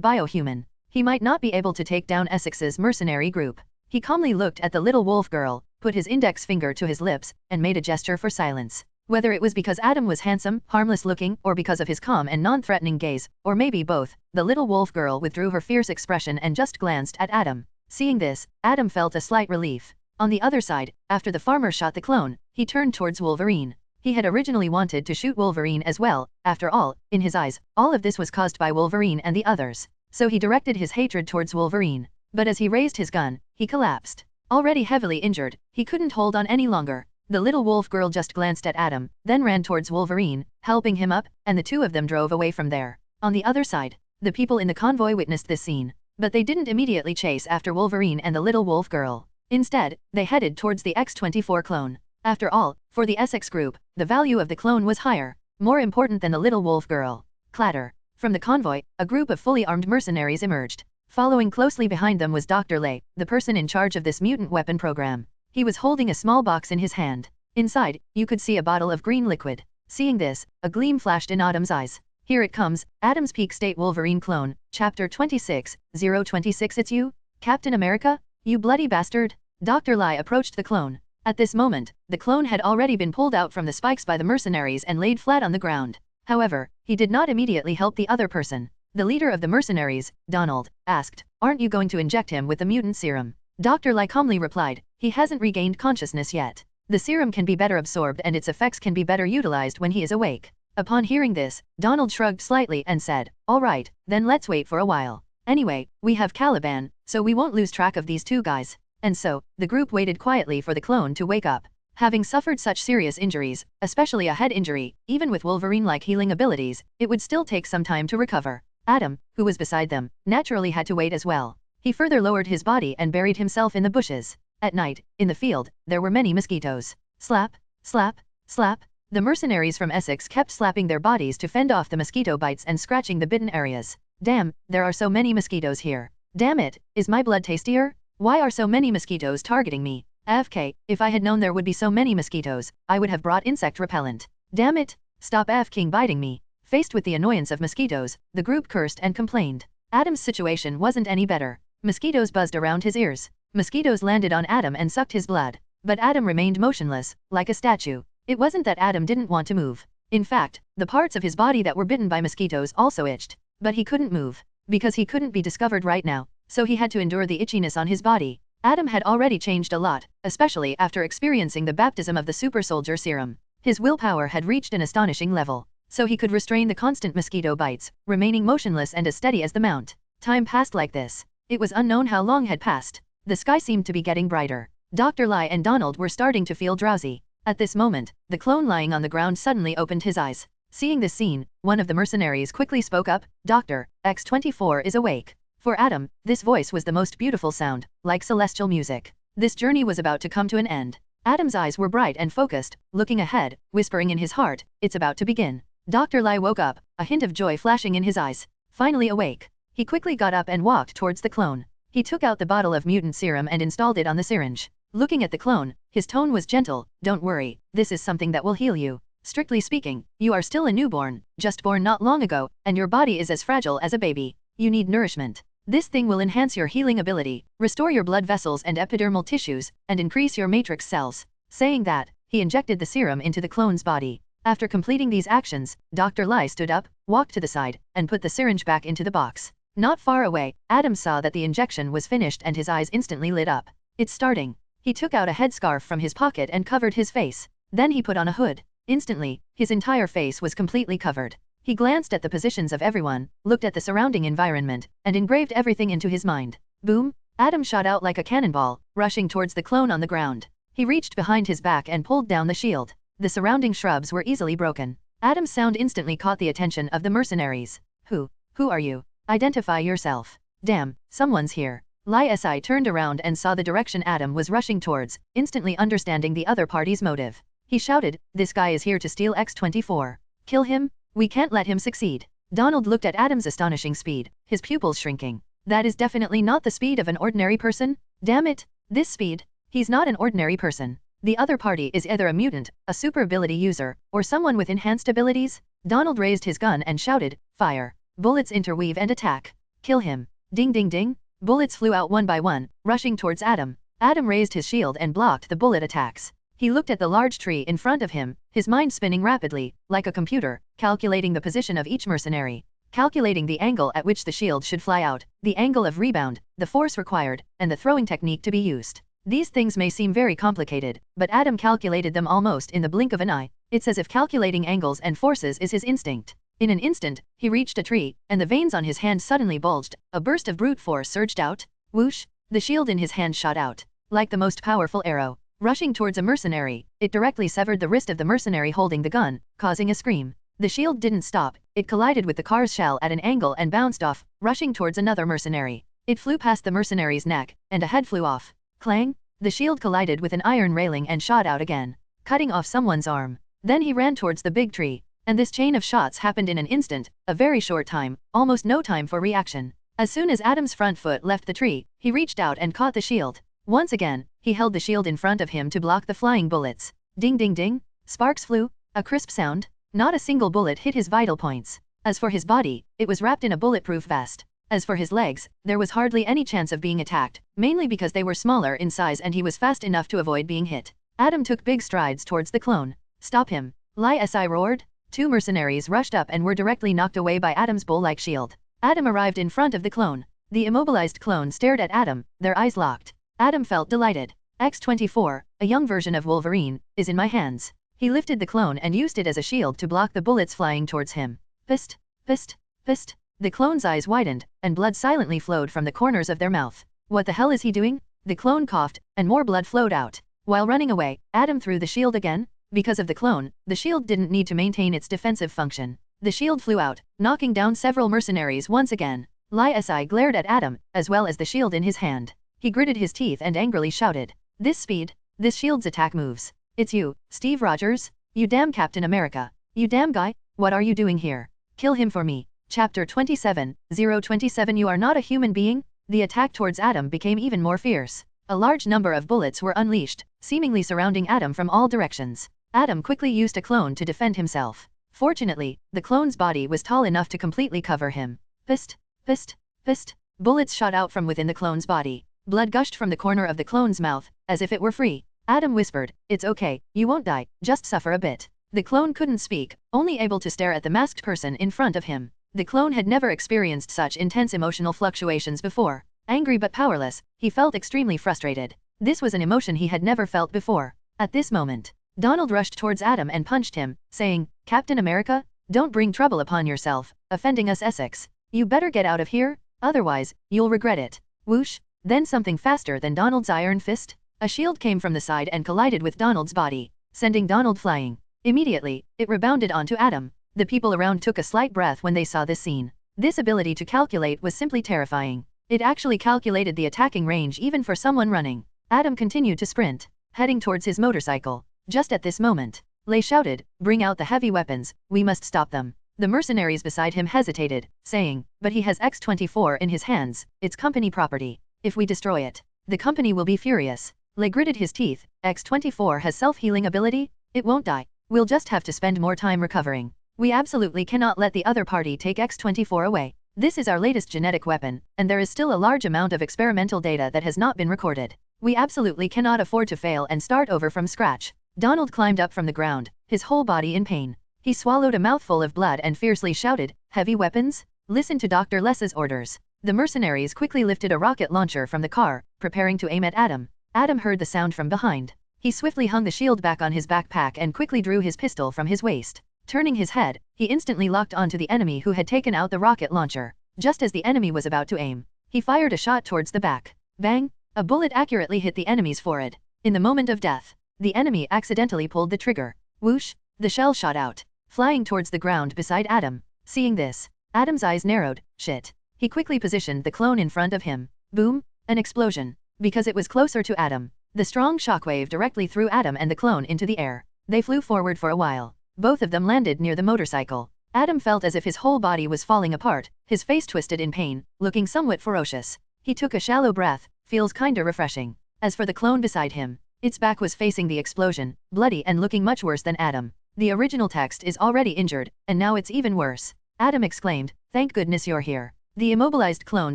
biohuman. He might not be able to take down Essex's mercenary group. He calmly looked at the little wolf girl, put his index finger to his lips, and made a gesture for silence. Whether it was because Adam was handsome, harmless-looking, or because of his calm and non-threatening gaze, or maybe both, the little wolf girl withdrew her fierce expression and just glanced at Adam. Seeing this, Adam felt a slight relief. On the other side, after the farmer shot the clone, he turned towards Wolverine. He had originally wanted to shoot Wolverine as well. After all, in his eyes, all of this was caused by Wolverine and the others. So he directed his hatred towards Wolverine. But as he raised his gun, he collapsed. Already heavily injured, he couldn't hold on any longer. The little wolf girl just glanced at Adam, then ran towards Wolverine, helping him up, and the two of them drove away from there. On the other side, the people in the convoy witnessed this scene. But they didn't immediately chase after Wolverine and the little wolf girl. Instead, they headed towards the X-24 clone. After all, for the Essex group, the value of the clone was higher, more important than the little wolf girl. Clatter. From the convoy, a group of fully armed mercenaries emerged. Following closely behind them was Dr. Lay, the person in charge of this mutant weapon program. He was holding a small box in his hand. Inside, you could see a bottle of green liquid. Seeing this, a gleam flashed in Adam's eyes. Here it comes, Adam's Peak State Wolverine Clone, Chapter 26, 026. It's you, Captain America? You bloody bastard! Dr. Lai approached the clone. At this moment, the clone had already been pulled out from the spikes by the mercenaries and laid flat on the ground. However, he did not immediately help the other person. The leader of the mercenaries, Donald, asked, "Aren't you going to inject him with the mutant serum?" Dr. Lai calmly replied, "He hasn't regained consciousness yet. The serum can be better absorbed and its effects can be better utilized when he is awake." Upon hearing this, Donald shrugged slightly and said, "All right, then let's wait for a while. Anyway, we have Caliban, so we won't lose track of these two guys." And so, the group waited quietly for the clone to wake up. Having suffered such serious injuries, especially a head injury, even with Wolverine-like healing abilities, it would still take some time to recover. Adam, who was beside them, naturally had to wait as well. He further lowered his body and buried himself in the bushes. At night, in the field, there were many mosquitoes. Slap, slap, slap. The mercenaries from Essex kept slapping their bodies to fend off the mosquito bites and scratching the bitten areas. Damn, there are so many mosquitoes here. Damn it, is my blood tastier? Why are so many mosquitoes targeting me? AFK, if I had known there would be so many mosquitoes, I would have brought insect repellent. Damn it, stop AFKing biting me. Faced with the annoyance of mosquitoes, the group cursed and complained. Adam's situation wasn't any better. Mosquitoes buzzed around his ears. Mosquitoes landed on Adam and sucked his blood. But Adam remained motionless, like a statue. It wasn't that Adam didn't want to move. In fact, the parts of his body that were bitten by mosquitoes also itched. But he couldn't move. Because he couldn't be discovered right now, so he had to endure the itchiness on his body. Adam had already changed a lot, especially after experiencing the baptism of the super soldier serum. His willpower had reached an astonishing level, so he could restrain the constant mosquito bites, remaining motionless and as steady as the mount. Time passed like this. It was unknown how long had passed. The sky seemed to be getting brighter. Dr. Lai and Donald were starting to feel drowsy. At this moment, the clone lying on the ground suddenly opened his eyes. Seeing this scene, one of the mercenaries quickly spoke up, "Dr. X-24 is awake." For Adam, this voice was the most beautiful sound, like celestial music. This journey was about to come to an end. Adam's eyes were bright and focused, looking ahead, whispering in his heart, "It's about to begin." Dr. Lai woke up, a hint of joy flashing in his eyes. Finally awake. He quickly got up and walked towards the clone. He took out the bottle of mutant serum and installed it on the syringe. Looking at the clone, his tone was gentle, "Don't worry, this is something that will heal you. Strictly speaking, you are still a newborn, just born not long ago, and your body is as fragile as a baby. You need nourishment. This thing will enhance your healing ability, restore your blood vessels and epidermal tissues, and increase your matrix cells." Saying that, he injected the serum into the clone's body. After completing these actions, Dr. Lai stood up, walked to the side, and put the syringe back into the box. Not far away, Adam saw that the injection was finished and his eyes instantly lit up. "It's starting." He took out a headscarf from his pocket and covered his face. Then he put on a hood. Instantly, his entire face was completely covered. He glanced at the positions of everyone, looked at the surrounding environment, and engraved everything into his mind. Boom! Adam shot out like a cannonball, rushing towards the clone on the ground. He reached behind his back and pulled down the shield. The surrounding shrubs were easily broken. Adam's sound instantly caught the attention of the mercenaries. Who are you? Identify yourself." "Damn, someone's here." Lai Si turned around and saw the direction Adam was rushing towards, instantly understanding the other party's motive. He shouted, "This guy is here to steal X-24. Kill him? We can't let him succeed." Donald looked at Adam's astonishing speed, his pupils shrinking. "That is definitely not the speed of an ordinary person. Damn it, this speed. He's not an ordinary person. The other party is either a mutant, a super ability user, or someone with enhanced abilities. Donald raised his gun and shouted, fire. Bullets interweave and attack. Kill him. Ding ding ding. Bullets flew out one by one, rushing towards Adam. Adam raised his shield and blocked the bullet attacks. He looked at the large tree in front of him, his mind spinning rapidly, like a computer, calculating the position of each mercenary. Calculating the angle at which the shield should fly out, the angle of rebound, the force required, and the throwing technique to be used. These things may seem very complicated, but Adam calculated them almost in the blink of an eye. It's as if calculating angles and forces is his instinct. In an instant, he reached a tree, and the veins on his hand suddenly bulged. A burst of brute force surged out. Whoosh! The shield in his hand shot out. Like the most powerful arrow. Rushing towards a mercenary, it directly severed the wrist of the mercenary holding the gun, causing a scream. The shield didn't stop, it collided with the car's shell at an angle and bounced off, rushing towards another mercenary. It flew past the mercenary's neck, and a head flew off. Clang! The shield collided with an iron railing and shot out again, cutting off someone's arm. Then he ran towards the big tree, and this chain of shots happened in an instant, a very short time, almost no time for reaction. As soon as Adam's front foot left the tree, he reached out and caught the shield. Once again, he held the shield in front of him to block the flying bullets. Ding ding ding, sparks flew, a crisp sound. Not a single bullet hit his vital points. As for his body, it was wrapped in a bulletproof vest. As for his legs, there was hardly any chance of being attacked, mainly because they were smaller in size and he was fast enough to avoid being hit. Adam took big strides towards the clone. Stop him. Li-Si roared. Two mercenaries rushed up and were directly knocked away by Adam's bull-like shield. Adam arrived in front of the clone. The immobilized clone stared at Adam, their eyes locked. Adam felt delighted. X-24, a young version of Wolverine, is in my hands. He lifted the clone and used it as a shield to block the bullets flying towards him. Pist, pist, pist. The clone's eyes widened, and blood silently flowed from the corners of their mouth. What the hell is he doing? The clone coughed, and more blood flowed out. While running away, Adam threw the shield again. Because of the clone, the shield didn't need to maintain its defensive function. The shield flew out, knocking down several mercenaries once again. Li-Si glared at Adam, as well as the shield in his hand. He gritted his teeth and angrily shouted, "This speed, this shield's attack moves. It's you, Steve Rogers? You damn Captain America. You damn guy, what are you doing here? Kill him for me." Chapter 27, 027 You are not a human being? The attack towards Adam became even more fierce. A large number of bullets were unleashed, seemingly surrounding Adam from all directions. Adam quickly used a clone to defend himself. Fortunately, the clone's body was tall enough to completely cover him. Pist, pist, pist. Bullets shot out from within the clone's body. Blood gushed from the corner of the clone's mouth, as if it were free. Adam whispered, "It's okay, you won't die, just suffer a bit." The clone couldn't speak, only able to stare at the masked person in front of him. The clone had never experienced such intense emotional fluctuations before. Angry but powerless, he felt extremely frustrated. This was an emotion he had never felt before. At this moment, Donald rushed towards Adam and punched him, saying, "Captain America, don't bring trouble upon yourself, offending us Essex. You better get out of here, otherwise, you'll regret it." Whoosh! Then something faster than Donald's iron fist. A shield came from the side and collided with Donald's body, sending Donald flying. Immediately, it rebounded onto Adam. The people around took a slight breath when they saw this scene. This ability to calculate was simply terrifying. It actually calculated the attacking range even for someone running. Adam continued to sprint, heading towards his motorcycle. Just at this moment, Lay shouted, "Bring out the heavy weapons, we must stop them." The mercenaries beside him hesitated, saying, "But he has X-24 in his hands, it's company property. If we destroy it, the company will be furious." Lay gritted his teeth. X-24 has self-healing ability? It won't die. We'll just have to spend more time recovering. We absolutely cannot let the other party take X-24 away. This is our latest genetic weapon, and there is still a large amount of experimental data that has not been recorded. We absolutely cannot afford to fail and start over from scratch. Donald climbed up from the ground, his whole body in pain. He swallowed a mouthful of blood and fiercely shouted, "Heavy weapons? Listen to Dr. Less's orders." The mercenaries quickly lifted a rocket launcher from the car, preparing to aim at Adam. Adam heard the sound from behind. He swiftly hung the shield back on his backpack and quickly drew his pistol from his waist. Turning his head, he instantly locked onto the enemy who had taken out the rocket launcher. Just as the enemy was about to aim, he fired a shot towards the back. Bang! A bullet accurately hit the enemy's forehead. In the moment of death, the enemy accidentally pulled the trigger. Whoosh! The shell shot out, flying towards the ground beside Adam. Seeing this, Adam's eyes narrowed. Shit. He quickly positioned the clone in front of him. Boom! An explosion. Because it was closer to Adam, the strong shockwave directly threw Adam and the clone into the air. They flew forward for a while. Both of them landed near the motorcycle. Adam felt as if his whole body was falling apart, his face twisted in pain, looking somewhat ferocious. He took a shallow breath, feels kinda refreshing. As for the clone beside him, its back was facing the explosion, bloody and looking much worse than Adam. The original text is already injured, and now it's even worse. Adam exclaimed, "Thank goodness you're here." The immobilized clone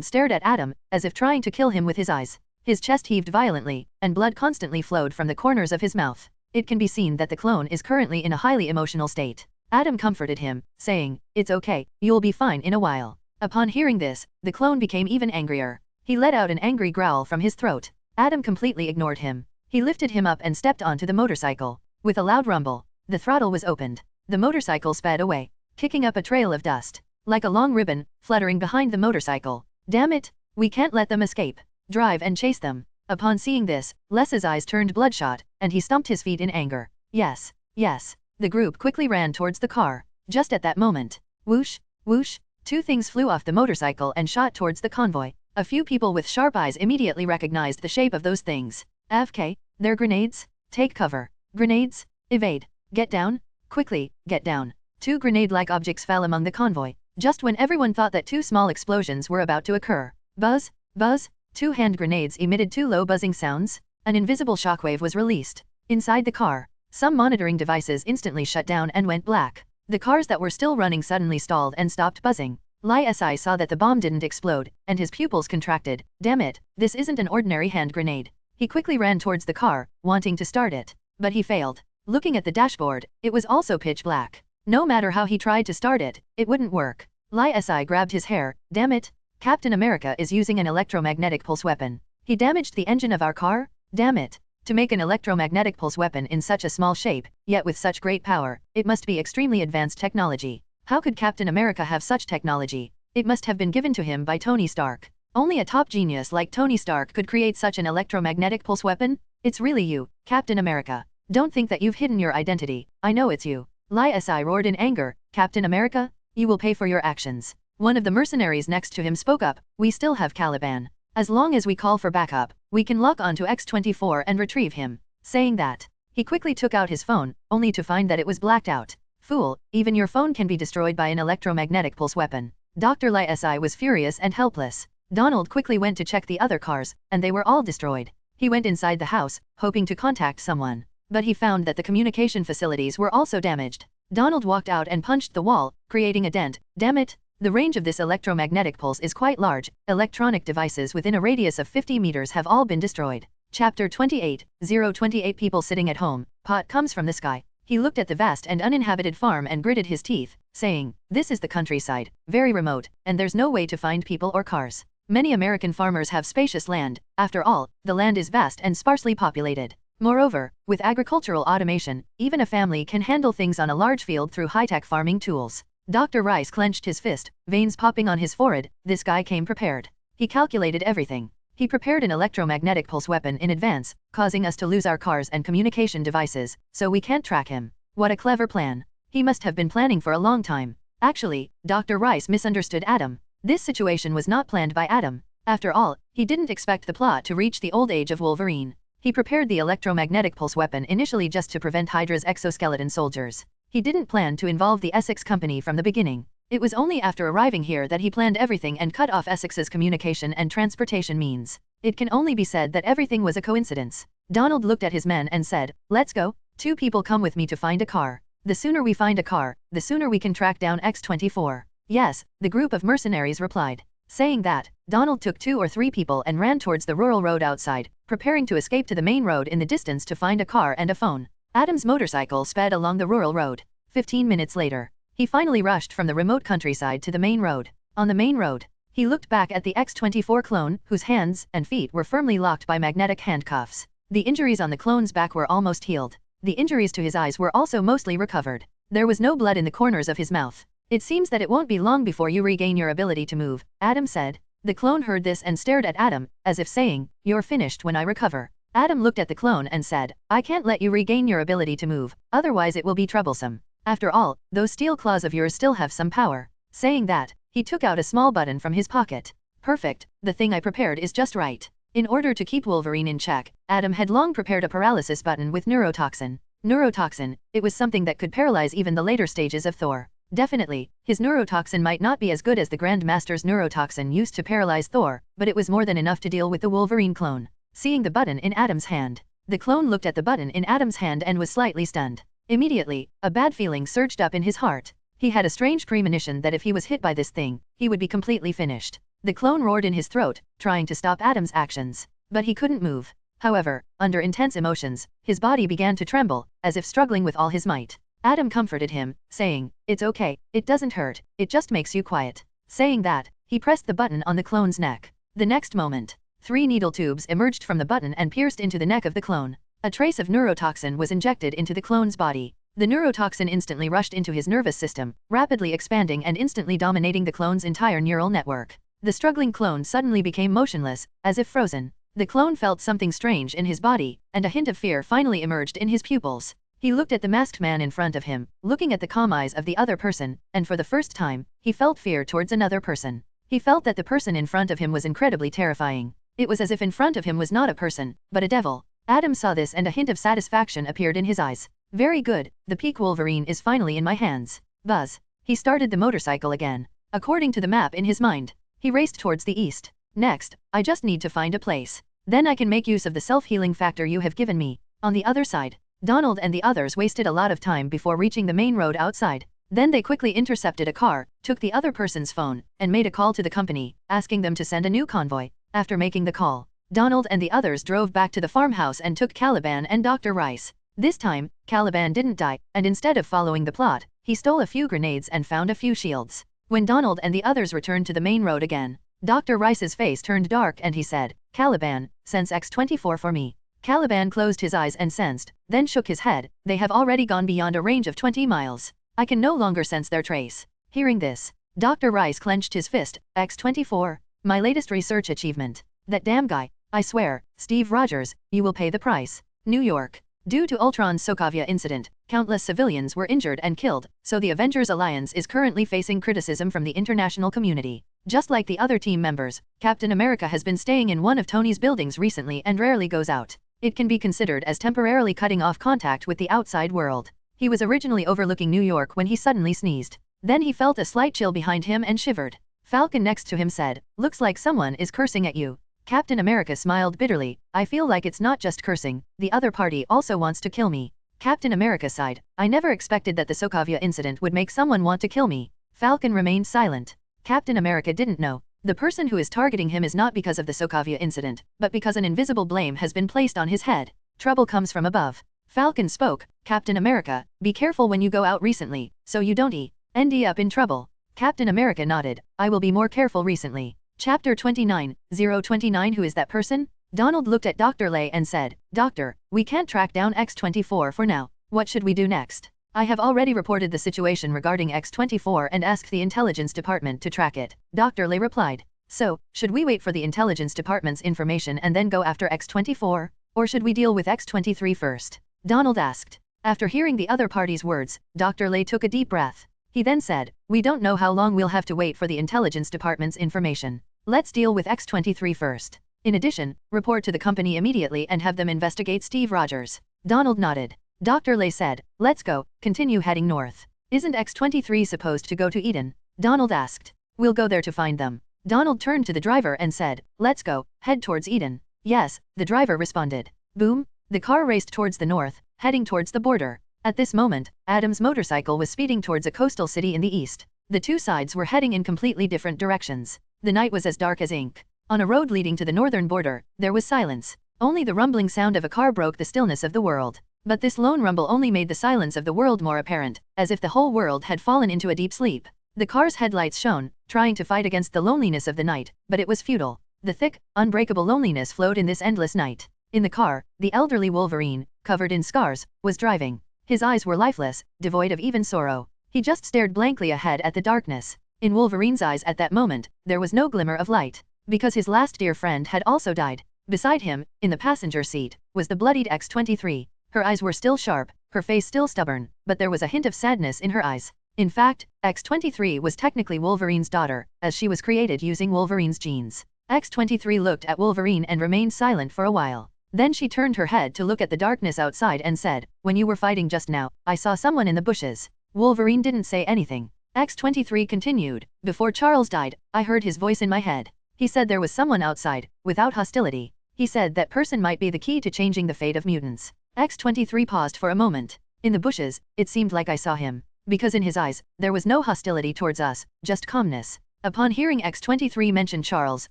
stared at Adam, as if trying to kill him with his eyes. His chest heaved violently, and blood constantly flowed from the corners of his mouth. It can be seen that the clone is currently in a highly emotional state. Adam comforted him, saying, "It's okay, you'll be fine in a while." Upon hearing this, the clone became even angrier. He let out an angry growl from his throat. Adam completely ignored him. He lifted him up and stepped onto the motorcycle. With a loud rumble, the throttle was opened. The motorcycle sped away, kicking up a trail of dust, like a long ribbon, fluttering behind the motorcycle. "Damn it, we can't let them escape. Drive and chase them." Upon seeing this, Les's eyes turned bloodshot, and he stomped his feet in anger. "Yes, yes." The group quickly ran towards the car. Just at that moment, whoosh, whoosh, two things flew off the motorcycle and shot towards the convoy. A few people with sharp eyes immediately recognized the shape of those things. "AFK, they're grenades? Take cover. Grenades? Evade. Get down. Quickly, get down." Two grenade-like objects fell among the convoy, just when everyone thought that two small explosions were about to occur. Buzz, buzz, two hand grenades emitted two low buzzing sounds. An invisible shockwave was released. Inside the car, some monitoring devices instantly shut down and went black. The cars that were still running suddenly stalled and stopped buzzing. Li saw that the bomb didn't explode, and his pupils contracted. "Damn it, this isn't an ordinary hand grenade." He quickly ran towards the car, wanting to start it. But he failed. Looking at the dashboard, it was also pitch black. No matter how he tried to start it, it wouldn't work. Li grabbed his hair. "Damn it, Captain America is using an electromagnetic pulse weapon. He damaged the engine of our car? Damn it. To make an electromagnetic pulse weapon in such a small shape, yet with such great power, it must be extremely advanced technology. How could Captain America have such technology? It must have been given to him by Tony Stark. Only a top genius like Tony Stark could create such an electromagnetic pulse weapon? It's really you, Captain America. Don't think that you've hidden your identity. I know it's you." Li roared in anger. "Captain America? You will pay for your actions." One of the mercenaries next to him spoke up. "We still have Caliban. As long as we call for backup, we can lock onto X-24 and retrieve him." Saying that, he quickly took out his phone, only to find that it was blacked out. "Fool, even your phone can be destroyed by an electromagnetic pulse weapon." Dr. Li was furious and helpless. Donald quickly went to check the other cars, and they were all destroyed. He went inside the house, hoping to contact someone, but he found that the communication facilities were also damaged. Donald walked out and punched the wall, creating a dent. "Damn it! The range of this electromagnetic pulse is quite large. Electronic devices within a radius of 50 meters have all been destroyed." Chapter 28, 028 People sitting at home. Pot comes from the sky. He looked at the vast and uninhabited farm and gritted his teeth, saying, "This is the countryside, very remote, and there's no way to find people or cars. Many American farmers have spacious land. After all, the land is vast and sparsely populated. Moreover, with agricultural automation, even a family can handle things on a large field through high-tech farming tools." Dr. Rice clenched his fist, veins popping on his forehead. This guy came prepared. He calculated everything. He prepared an electromagnetic pulse weapon in advance, causing us to lose our cars and communication devices, so we can't track him. What a clever plan. He must have been planning for a long time. Actually, Dr. Rice misunderstood Adam. This situation was not planned by Adam. After all, he didn't expect the plot to reach the old age of Wolverine. He prepared the electromagnetic pulse weapon initially just to prevent HYDRA's exoskeleton soldiers. He didn't plan to involve the Essex Company from the beginning. It was only after arriving here that he planned everything and cut off Essex's communication and transportation means. It can only be said that everything was a coincidence. Donald looked at his men and said, "Let's go. 2 people come with me to find a car. The sooner we find a car, the sooner we can track down X-24. "Yes," the group of mercenaries replied. Saying that, Donald took 2 or 3 people and ran towards the rural road outside, preparing to escape to the main road in the distance to find a car and a phone. Adam's motorcycle sped along the rural road. 15 minutes later, he finally rushed from the remote countryside to the main road. On the main road, he looked back at the X-24 clone, whose hands and feet were firmly locked by magnetic handcuffs. The injuries on the clone's back were almost healed. The injuries to his eyes were also mostly recovered. There was no blood in the corners of his mouth. "It seems that it won't be long before you regain your ability to move," Adam said. The clone heard this and stared at Adam, as if saying, "You're finished when I recover." Adam looked at the clone and said, "I can't let you regain your ability to move, otherwise it will be troublesome. After all, those steel claws of yours still have some power." Saying that, he took out a small button from his pocket. "Perfect, the thing I prepared is just right." In order to keep Wolverine in check, Adam had long prepared a paralysis button with neurotoxin. Neurotoxin, it was something that could paralyze even the later stages of Thor. Definitely, his neurotoxin might not be as good as the Grand Master's neurotoxin used to paralyze Thor, but it was more than enough to deal with the Wolverine clone. Seeing the button in Adam's hand, the clone looked at the button in Adam's hand and was slightly stunned. Immediately, a bad feeling surged up in his heart. He had a strange premonition that if he was hit by this thing, he would be completely finished. The clone roared in his throat, trying to stop Adam's actions, but he couldn't move. However, under intense emotions, his body began to tremble, as if struggling with all his might. Adam comforted him, saying, "It's okay, it doesn't hurt, it just makes you quiet." Saying that, he pressed the button on the clone's neck. The next moment, 3 needle tubes emerged from the button and pierced into the neck of the clone. A trace of neurotoxin was injected into the clone's body. The neurotoxin instantly rushed into his nervous system, rapidly expanding and instantly dominating the clone's entire neural network. The struggling clone suddenly became motionless, as if frozen. The clone felt something strange in his body, and a hint of fear finally emerged in his pupils. He looked at the masked man in front of him, looking at the calm eyes of the other person, and for the first time, he felt fear towards another person. He felt that the person in front of him was incredibly terrifying. It was as if in front of him was not a person, but a devil. Adam saw this and a hint of satisfaction appeared in his eyes. Very good, the peak Wolverine is finally in my hands. Buzz. He started the motorcycle again. According to the map in his mind, he raced towards the east. Next, I just need to find a place. Then I can make use of the self-healing factor you have given me. On the other side, Donald and the others wasted a lot of time before reaching the main road outside. Then they quickly intercepted a car, took the other person's phone, and made a call to the company, asking them to send a new convoy. After making the call, Donald and the others drove back to the farmhouse and took Caliban and Dr. Rice. This time, Caliban didn't die, and instead of following the plot, he stole a few grenades and found a few shields. When Donald and the others returned to the main road again, Dr. Rice's face turned dark and he said, "Caliban, sense X-24 for me." Caliban closed his eyes and sensed, then shook his head. "They have already gone beyond a range of 20 miles. I can no longer sense their trace." Hearing this, Dr. Rice clenched his fist. "X-24, my latest research achievement. That damn guy, I swear, Steve Rogers, you will pay the price." New York. Due to Ultron's Sokovia incident, countless civilians were injured and killed, so the Avengers Alliance is currently facing criticism from the international community. Just like the other team members, Captain America has been staying in one of Tony's buildings recently and rarely goes out. It can be considered as temporarily cutting off contact with the outside world. He was originally overlooking New York when he suddenly sneezed. Then he felt a slight chill behind him and shivered. Falcon next to him said, "Looks like someone is cursing at you." Captain America smiled bitterly. "I feel like it's not just cursing, the other party also wants to kill me." Captain America sighed. "I never expected that the Sokovia incident would make someone want to kill me." Falcon remained silent. Captain America didn't know. The person who is targeting him is not because of the Sokovia incident, but because an invisible blame has been placed on his head. Trouble comes from above. Falcon spoke, "Captain America, be careful when you go out recently, so you don't end up in trouble." Captain America nodded. "I will be more careful recently." Chapter 29, 029 Who is that person? Donald looked at Dr. Lay and said, "Doctor, we can't track down X-24 for now. What should we do next?" "I have already reported the situation regarding X-24 and asked the intelligence department to track it," Dr. Lay replied. "So, should we wait for the intelligence department's information and then go after X-24? Or should we deal with X-23 first?" Donald asked. After hearing the other party's words, Dr. Lay took a deep breath. He then said, "We don't know how long we'll have to wait for the intelligence department's information. Let's deal with X-23 first. In addition, report to the company immediately and have them investigate Steve Rogers." Donald nodded. Dr. Lay said, "Let's go, continue heading north." "Isn't X-23 supposed to go to Eden?" Donald asked. "We'll go there to find them." Donald turned to the driver and said, "Let's go, head towards Eden." "Yes," the driver responded. Boom! The car raced towards the north, heading towards the border. At this moment, Adam's motorcycle was speeding towards a coastal city in the east. The two sides were heading in completely different directions. The night was as dark as ink. On a road leading to the northern border, there was silence. Only the rumbling sound of a car broke the stillness of the world. But this lone rumble only made the silence of the world more apparent, as if the whole world had fallen into a deep sleep. The car's headlights shone, trying to fight against the loneliness of the night, but it was futile. The thick, unbreakable loneliness flowed in this endless night. In the car, the elderly Wolverine, covered in scars, was driving. His eyes were lifeless, devoid of even sorrow. He just stared blankly ahead at the darkness. In Wolverine's eyes at that moment, there was no glimmer of light. Because his last dear friend had also died. Beside him, in the passenger seat, was the bloodied X-23. Her eyes were still sharp, her face still stubborn, but there was a hint of sadness in her eyes. In fact, X-23 was technically Wolverine's daughter, as she was created using Wolverine's genes. X-23 looked at Wolverine and remained silent for a while. Then she turned her head to look at the darkness outside and said, "When you were fighting just now, I saw someone in the bushes." Wolverine didn't say anything. X-23 continued, before Charles died, I heard his voice in my head. He said there was someone outside, without hostility. He said that person might be the key to changing the fate of mutants. X-23 paused for a moment. In the bushes, it seemed like I saw him. Because in his eyes, there was no hostility towards us, just calmness. Upon hearing X-23 mention Charles,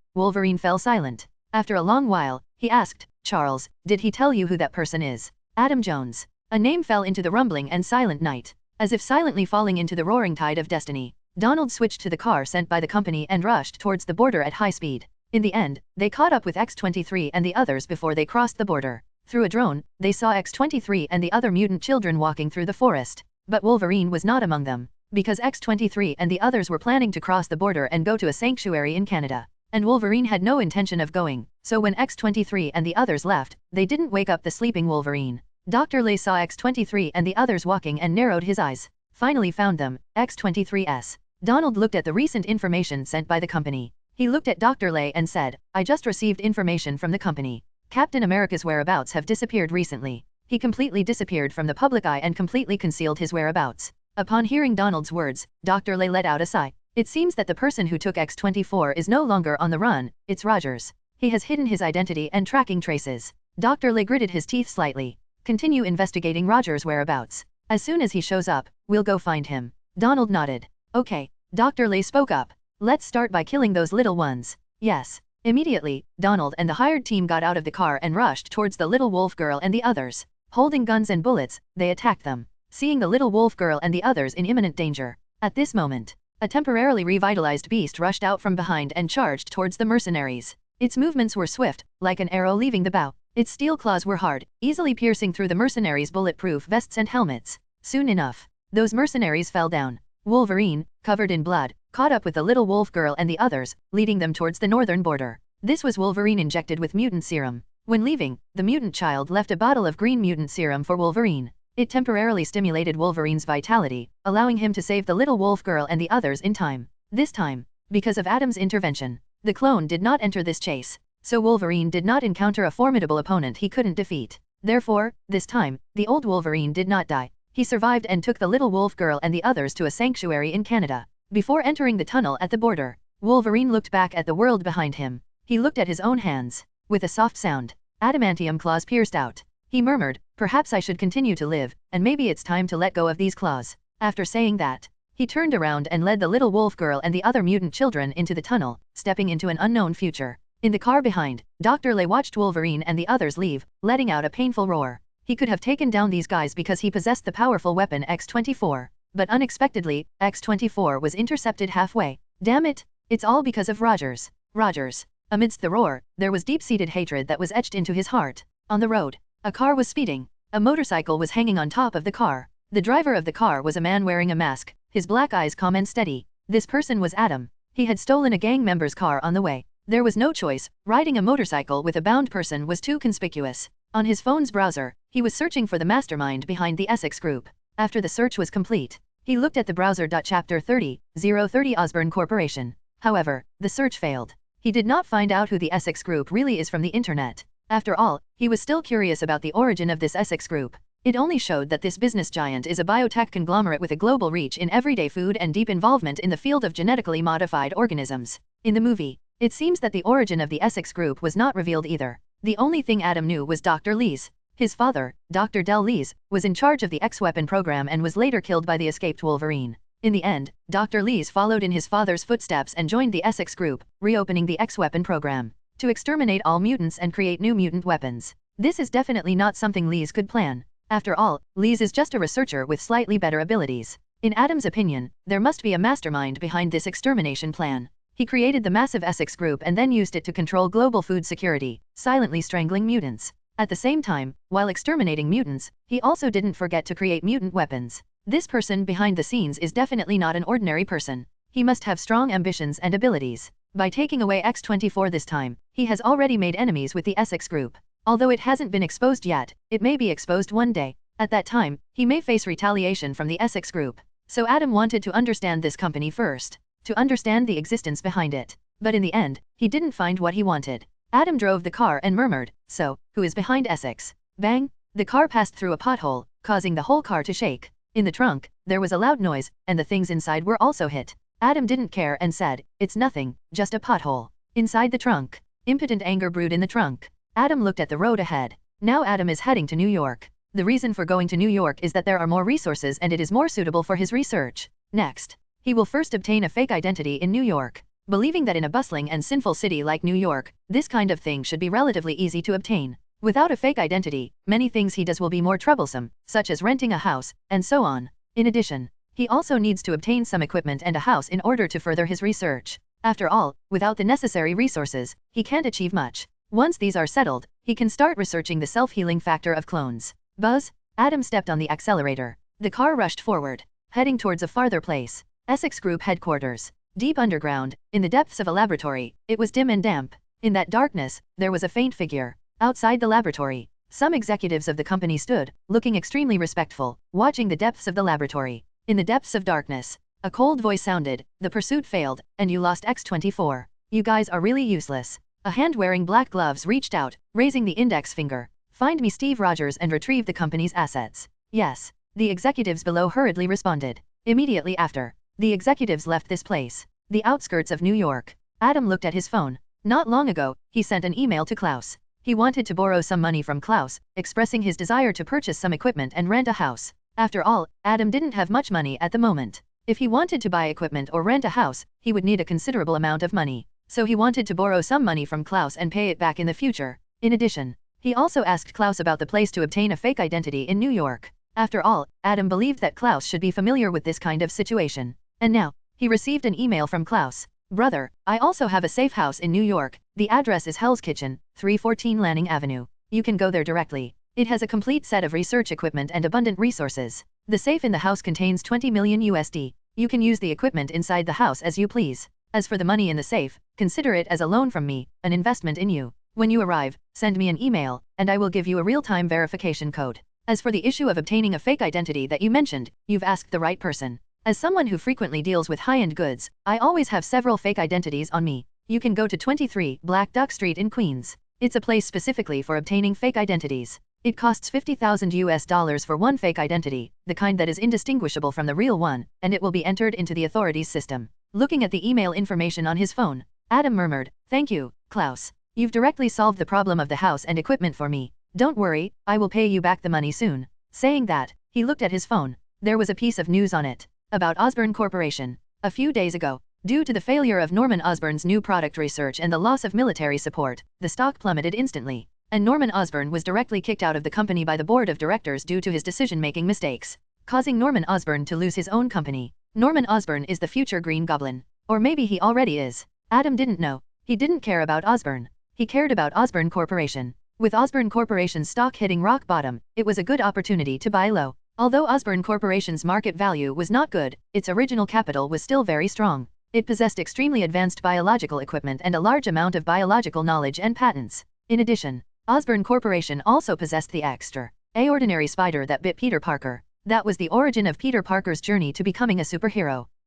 Wolverine fell silent. After a long while, he asked, Charles, did he tell you who that person is? Adam Jones. A name fell into the rumbling and silent night. As if silently falling into the roaring tide of destiny, Donald switched to the car sent by the company and rushed towards the border at high speed. In the end, they caught up with X-23 and the others before they crossed the border. Through a drone, they saw X-23 and the other mutant children walking through the forest. But Wolverine was not among them, because X-23 and the others were planning to cross the border and go to a sanctuary in Canada. And Wolverine had no intention of going, so when X-23 and the others left, they didn't wake up the sleeping Wolverine. Dr. Lay saw X-23 and the others walking and narrowed his eyes. Finally found them, X-23s. Donald looked at the recent information sent by the company. He looked at Dr. Lay and said, I just received information from the company. Captain America's whereabouts have disappeared recently. He completely disappeared from the public eye and completely concealed his whereabouts. Upon hearing Donald's words, Dr. Lay let out a sigh. It seems that the person who took X-24 is no longer on the run, it's Rogers. He has hidden his identity and tracking traces. Dr. Lay gritted his teeth slightly. Continue investigating Rogers' whereabouts. As soon as he shows up, we'll go find him. Donald nodded. Okay. Dr. Lay spoke up. Let's start by killing those little ones. Yes. Immediately, Donald and the hired team got out of the car and rushed towards the little wolf girl and the others. Holding guns and bullets, they attacked them, seeing the little wolf girl and the others in imminent danger. At this moment, a temporarily revitalized beast rushed out from behind and charged towards the mercenaries. Its movements were swift, like an arrow leaving the bow. Its steel claws were hard, easily piercing through the mercenaries' bulletproof vests and helmets. Soon enough, those mercenaries fell down. Wolverine, covered in blood, caught up with the little wolf girl and the others, leading them towards the northern border. This was Wolverine injected with mutant serum. When leaving, the mutant child left a bottle of green mutant serum for Wolverine. It temporarily stimulated Wolverine's vitality, allowing him to save the little wolf girl and the others in time. This time, because of Adam's intervention, the clone did not enter this chase. So Wolverine did not encounter a formidable opponent he couldn't defeat. Therefore, this time, the old Wolverine did not die. He survived and took the little wolf girl and the others to a sanctuary in Canada. Before entering the tunnel at the border, Wolverine looked back at the world behind him. He looked at his own hands. With a soft sound, adamantium claws pierced out. He murmured, perhaps I should continue to live, and maybe it's time to let go of these claws. After saying that, he turned around and led the little wolf girl and the other mutant children into the tunnel, stepping into an unknown future. In the car behind, Dr. Lay watched Wolverine and the others leave, letting out a painful roar. He could have taken down these guys because he possessed the powerful weapon X-24. But unexpectedly, X-24 was intercepted halfway. Damn it! It's all because of Rogers. Rogers. Amidst the roar, there was deep-seated hatred that was etched into his heart. On the road, a car was speeding. A motorcycle was hanging on top of the car. The driver of the car was a man wearing a mask, his black eyes calm and steady. This person was Adam. He had stolen a gang member's car on the way. There was no choice, riding a motorcycle with a bound person was too conspicuous. On his phone's browser, he was searching for the mastermind behind the Essex group. After the search was complete, he looked at the browser. Chapter 30:030 Osborne Corporation. However, the search failed. He did not find out who the Essex group really is from the internet. After all, he was still curious about the origin of this Essex group. It only showed that this business giant is a biotech conglomerate with a global reach in everyday food and deep involvement in the field of genetically modified organisms. In the movie, it seems that the origin of the Essex group was not revealed either. The only thing Adam knew was Dr. Lees. His father, Dr. Del Lees, was in charge of the X-Weapon program and was later killed by the escaped Wolverine. In the end, Dr. Lees followed in his father's footsteps and joined the Essex group, reopening the X-Weapon program to exterminate all mutants and create new mutant weapons. This is definitely not something Lees could plan. After all, Lees is just a researcher with slightly better abilities. In Adam's opinion, there must be a mastermind behind this extermination plan. He created the massive Essex group and then used it to control global food security, silently strangling mutants. At the same time, while exterminating mutants, he also didn't forget to create mutant weapons. This person behind the scenes is definitely not an ordinary person. He must have strong ambitions and abilities. By taking away X-24 this time, he has already made enemies with the Essex group. Although it hasn't been exposed yet, it may be exposed one day. At that time, he may face retaliation from the Essex group. So Adam wanted to understand this company first, to understand the existence behind it. But in the end, he didn't find what he wanted. Adam drove the car and murmured, "So, who is behind Essex?" Bang! The car passed through a pothole, causing the whole car to shake. In the trunk, there was a loud noise, and the things inside were also hit. Adam didn't care and said, "It's nothing, just a pothole." Inside the trunk. Impotent anger brewed in the trunk. Adam looked at the road ahead. Now Adam is heading to New York. The reason for going to New York is that there are more resources and it is more suitable for his research. Next, he will first obtain a fake identity in New York. Believing that in a bustling and sinful city like New York, this kind of thing should be relatively easy to obtain. Without a fake identity, many things he does will be more troublesome, such as renting a house, and so on. In addition, he also needs to obtain some equipment and a house in order to further his research. After all, without the necessary resources, he can't achieve much. Once these are settled, he can start researching the self-healing factor of clones. Buzz! Adam stepped on the accelerator. The car rushed forward, heading towards a farther place. Essex Group headquarters. Deep underground, in the depths of a laboratory, it was dim and damp. In that darkness, there was a faint figure. Outside the laboratory, some executives of the company stood, looking extremely respectful, watching the depths of the laboratory. In the depths of darkness, a cold voice sounded, "The pursuit failed, and you lost X-24. You guys are really useless." A hand wearing black gloves reached out, raising the index finger. "Find me Steve Rogers and retrieve the company's assets." "Yes." The executives below hurriedly responded. Immediately after, the executives left this place. The outskirts of New York. Adam looked at his phone. Not long ago, he sent an email to Klaus. He wanted to borrow some money from Klaus, expressing his desire to purchase some equipment and rent a house. After all, Adam didn't have much money at the moment. If he wanted to buy equipment or rent a house, he would need a considerable amount of money. So he wanted to borrow some money from Klaus and pay it back in the future. In addition, he also asked Klaus about the place to obtain a fake identity in New York. After all, Adam believed that Klaus should be familiar with this kind of situation. And now, he received an email from Klaus. "Brother, I also have a safe house in New York. The address is Hell's Kitchen, 314 Lanning Avenue. You can go there directly. It has a complete set of research equipment and abundant resources. The safe in the house contains 20 million USD. You can use the equipment inside the house as you please. As for the money in the safe, consider it as a loan from me, an investment in you. When you arrive, send me an email, and I will give you a real-time verification code. As for the issue of obtaining a fake identity that you mentioned, you've asked the right person. As someone who frequently deals with high-end goods, I always have several fake identities on me. You can go to 23 Black Duck Street in Queens. It's a place specifically for obtaining fake identities. It costs $50,000 for one fake identity, the kind that is indistinguishable from the real one, and it will be entered into the authorities' system." Looking at the email information on his phone, Adam murmured, "Thank you, Klaus. You've directly solved the problem of the house and equipment for me. Don't worry, I will pay you back the money soon." Saying that, he looked at his phone. There was a piece of news on it. About Osborne Corporation. A few days ago, due to the failure of Norman Osborn's new product research and the loss of military support, the stock plummeted instantly. And Norman Osborn was directly kicked out of the company by the board of directors due to his decision-making mistakes, causing Norman Osborn to lose his own company. Norman Osborn is the future Green Goblin. Or maybe he already is. Adam didn't know. He didn't care about Osborn. He cared about Osborne Corporation. With Osborne Corporation's stock hitting rock bottom, it was a good opportunity to buy low. Although Osborne Corporation's market value was not good, its original capital was still very strong. It possessed extremely advanced biological equipment and a large amount of biological knowledge and patents. In addition, Osborne Corporation also possessed the extraordinary spider that bit Peter Parker. That was the origin of Peter Parker's journey to becoming a superhero.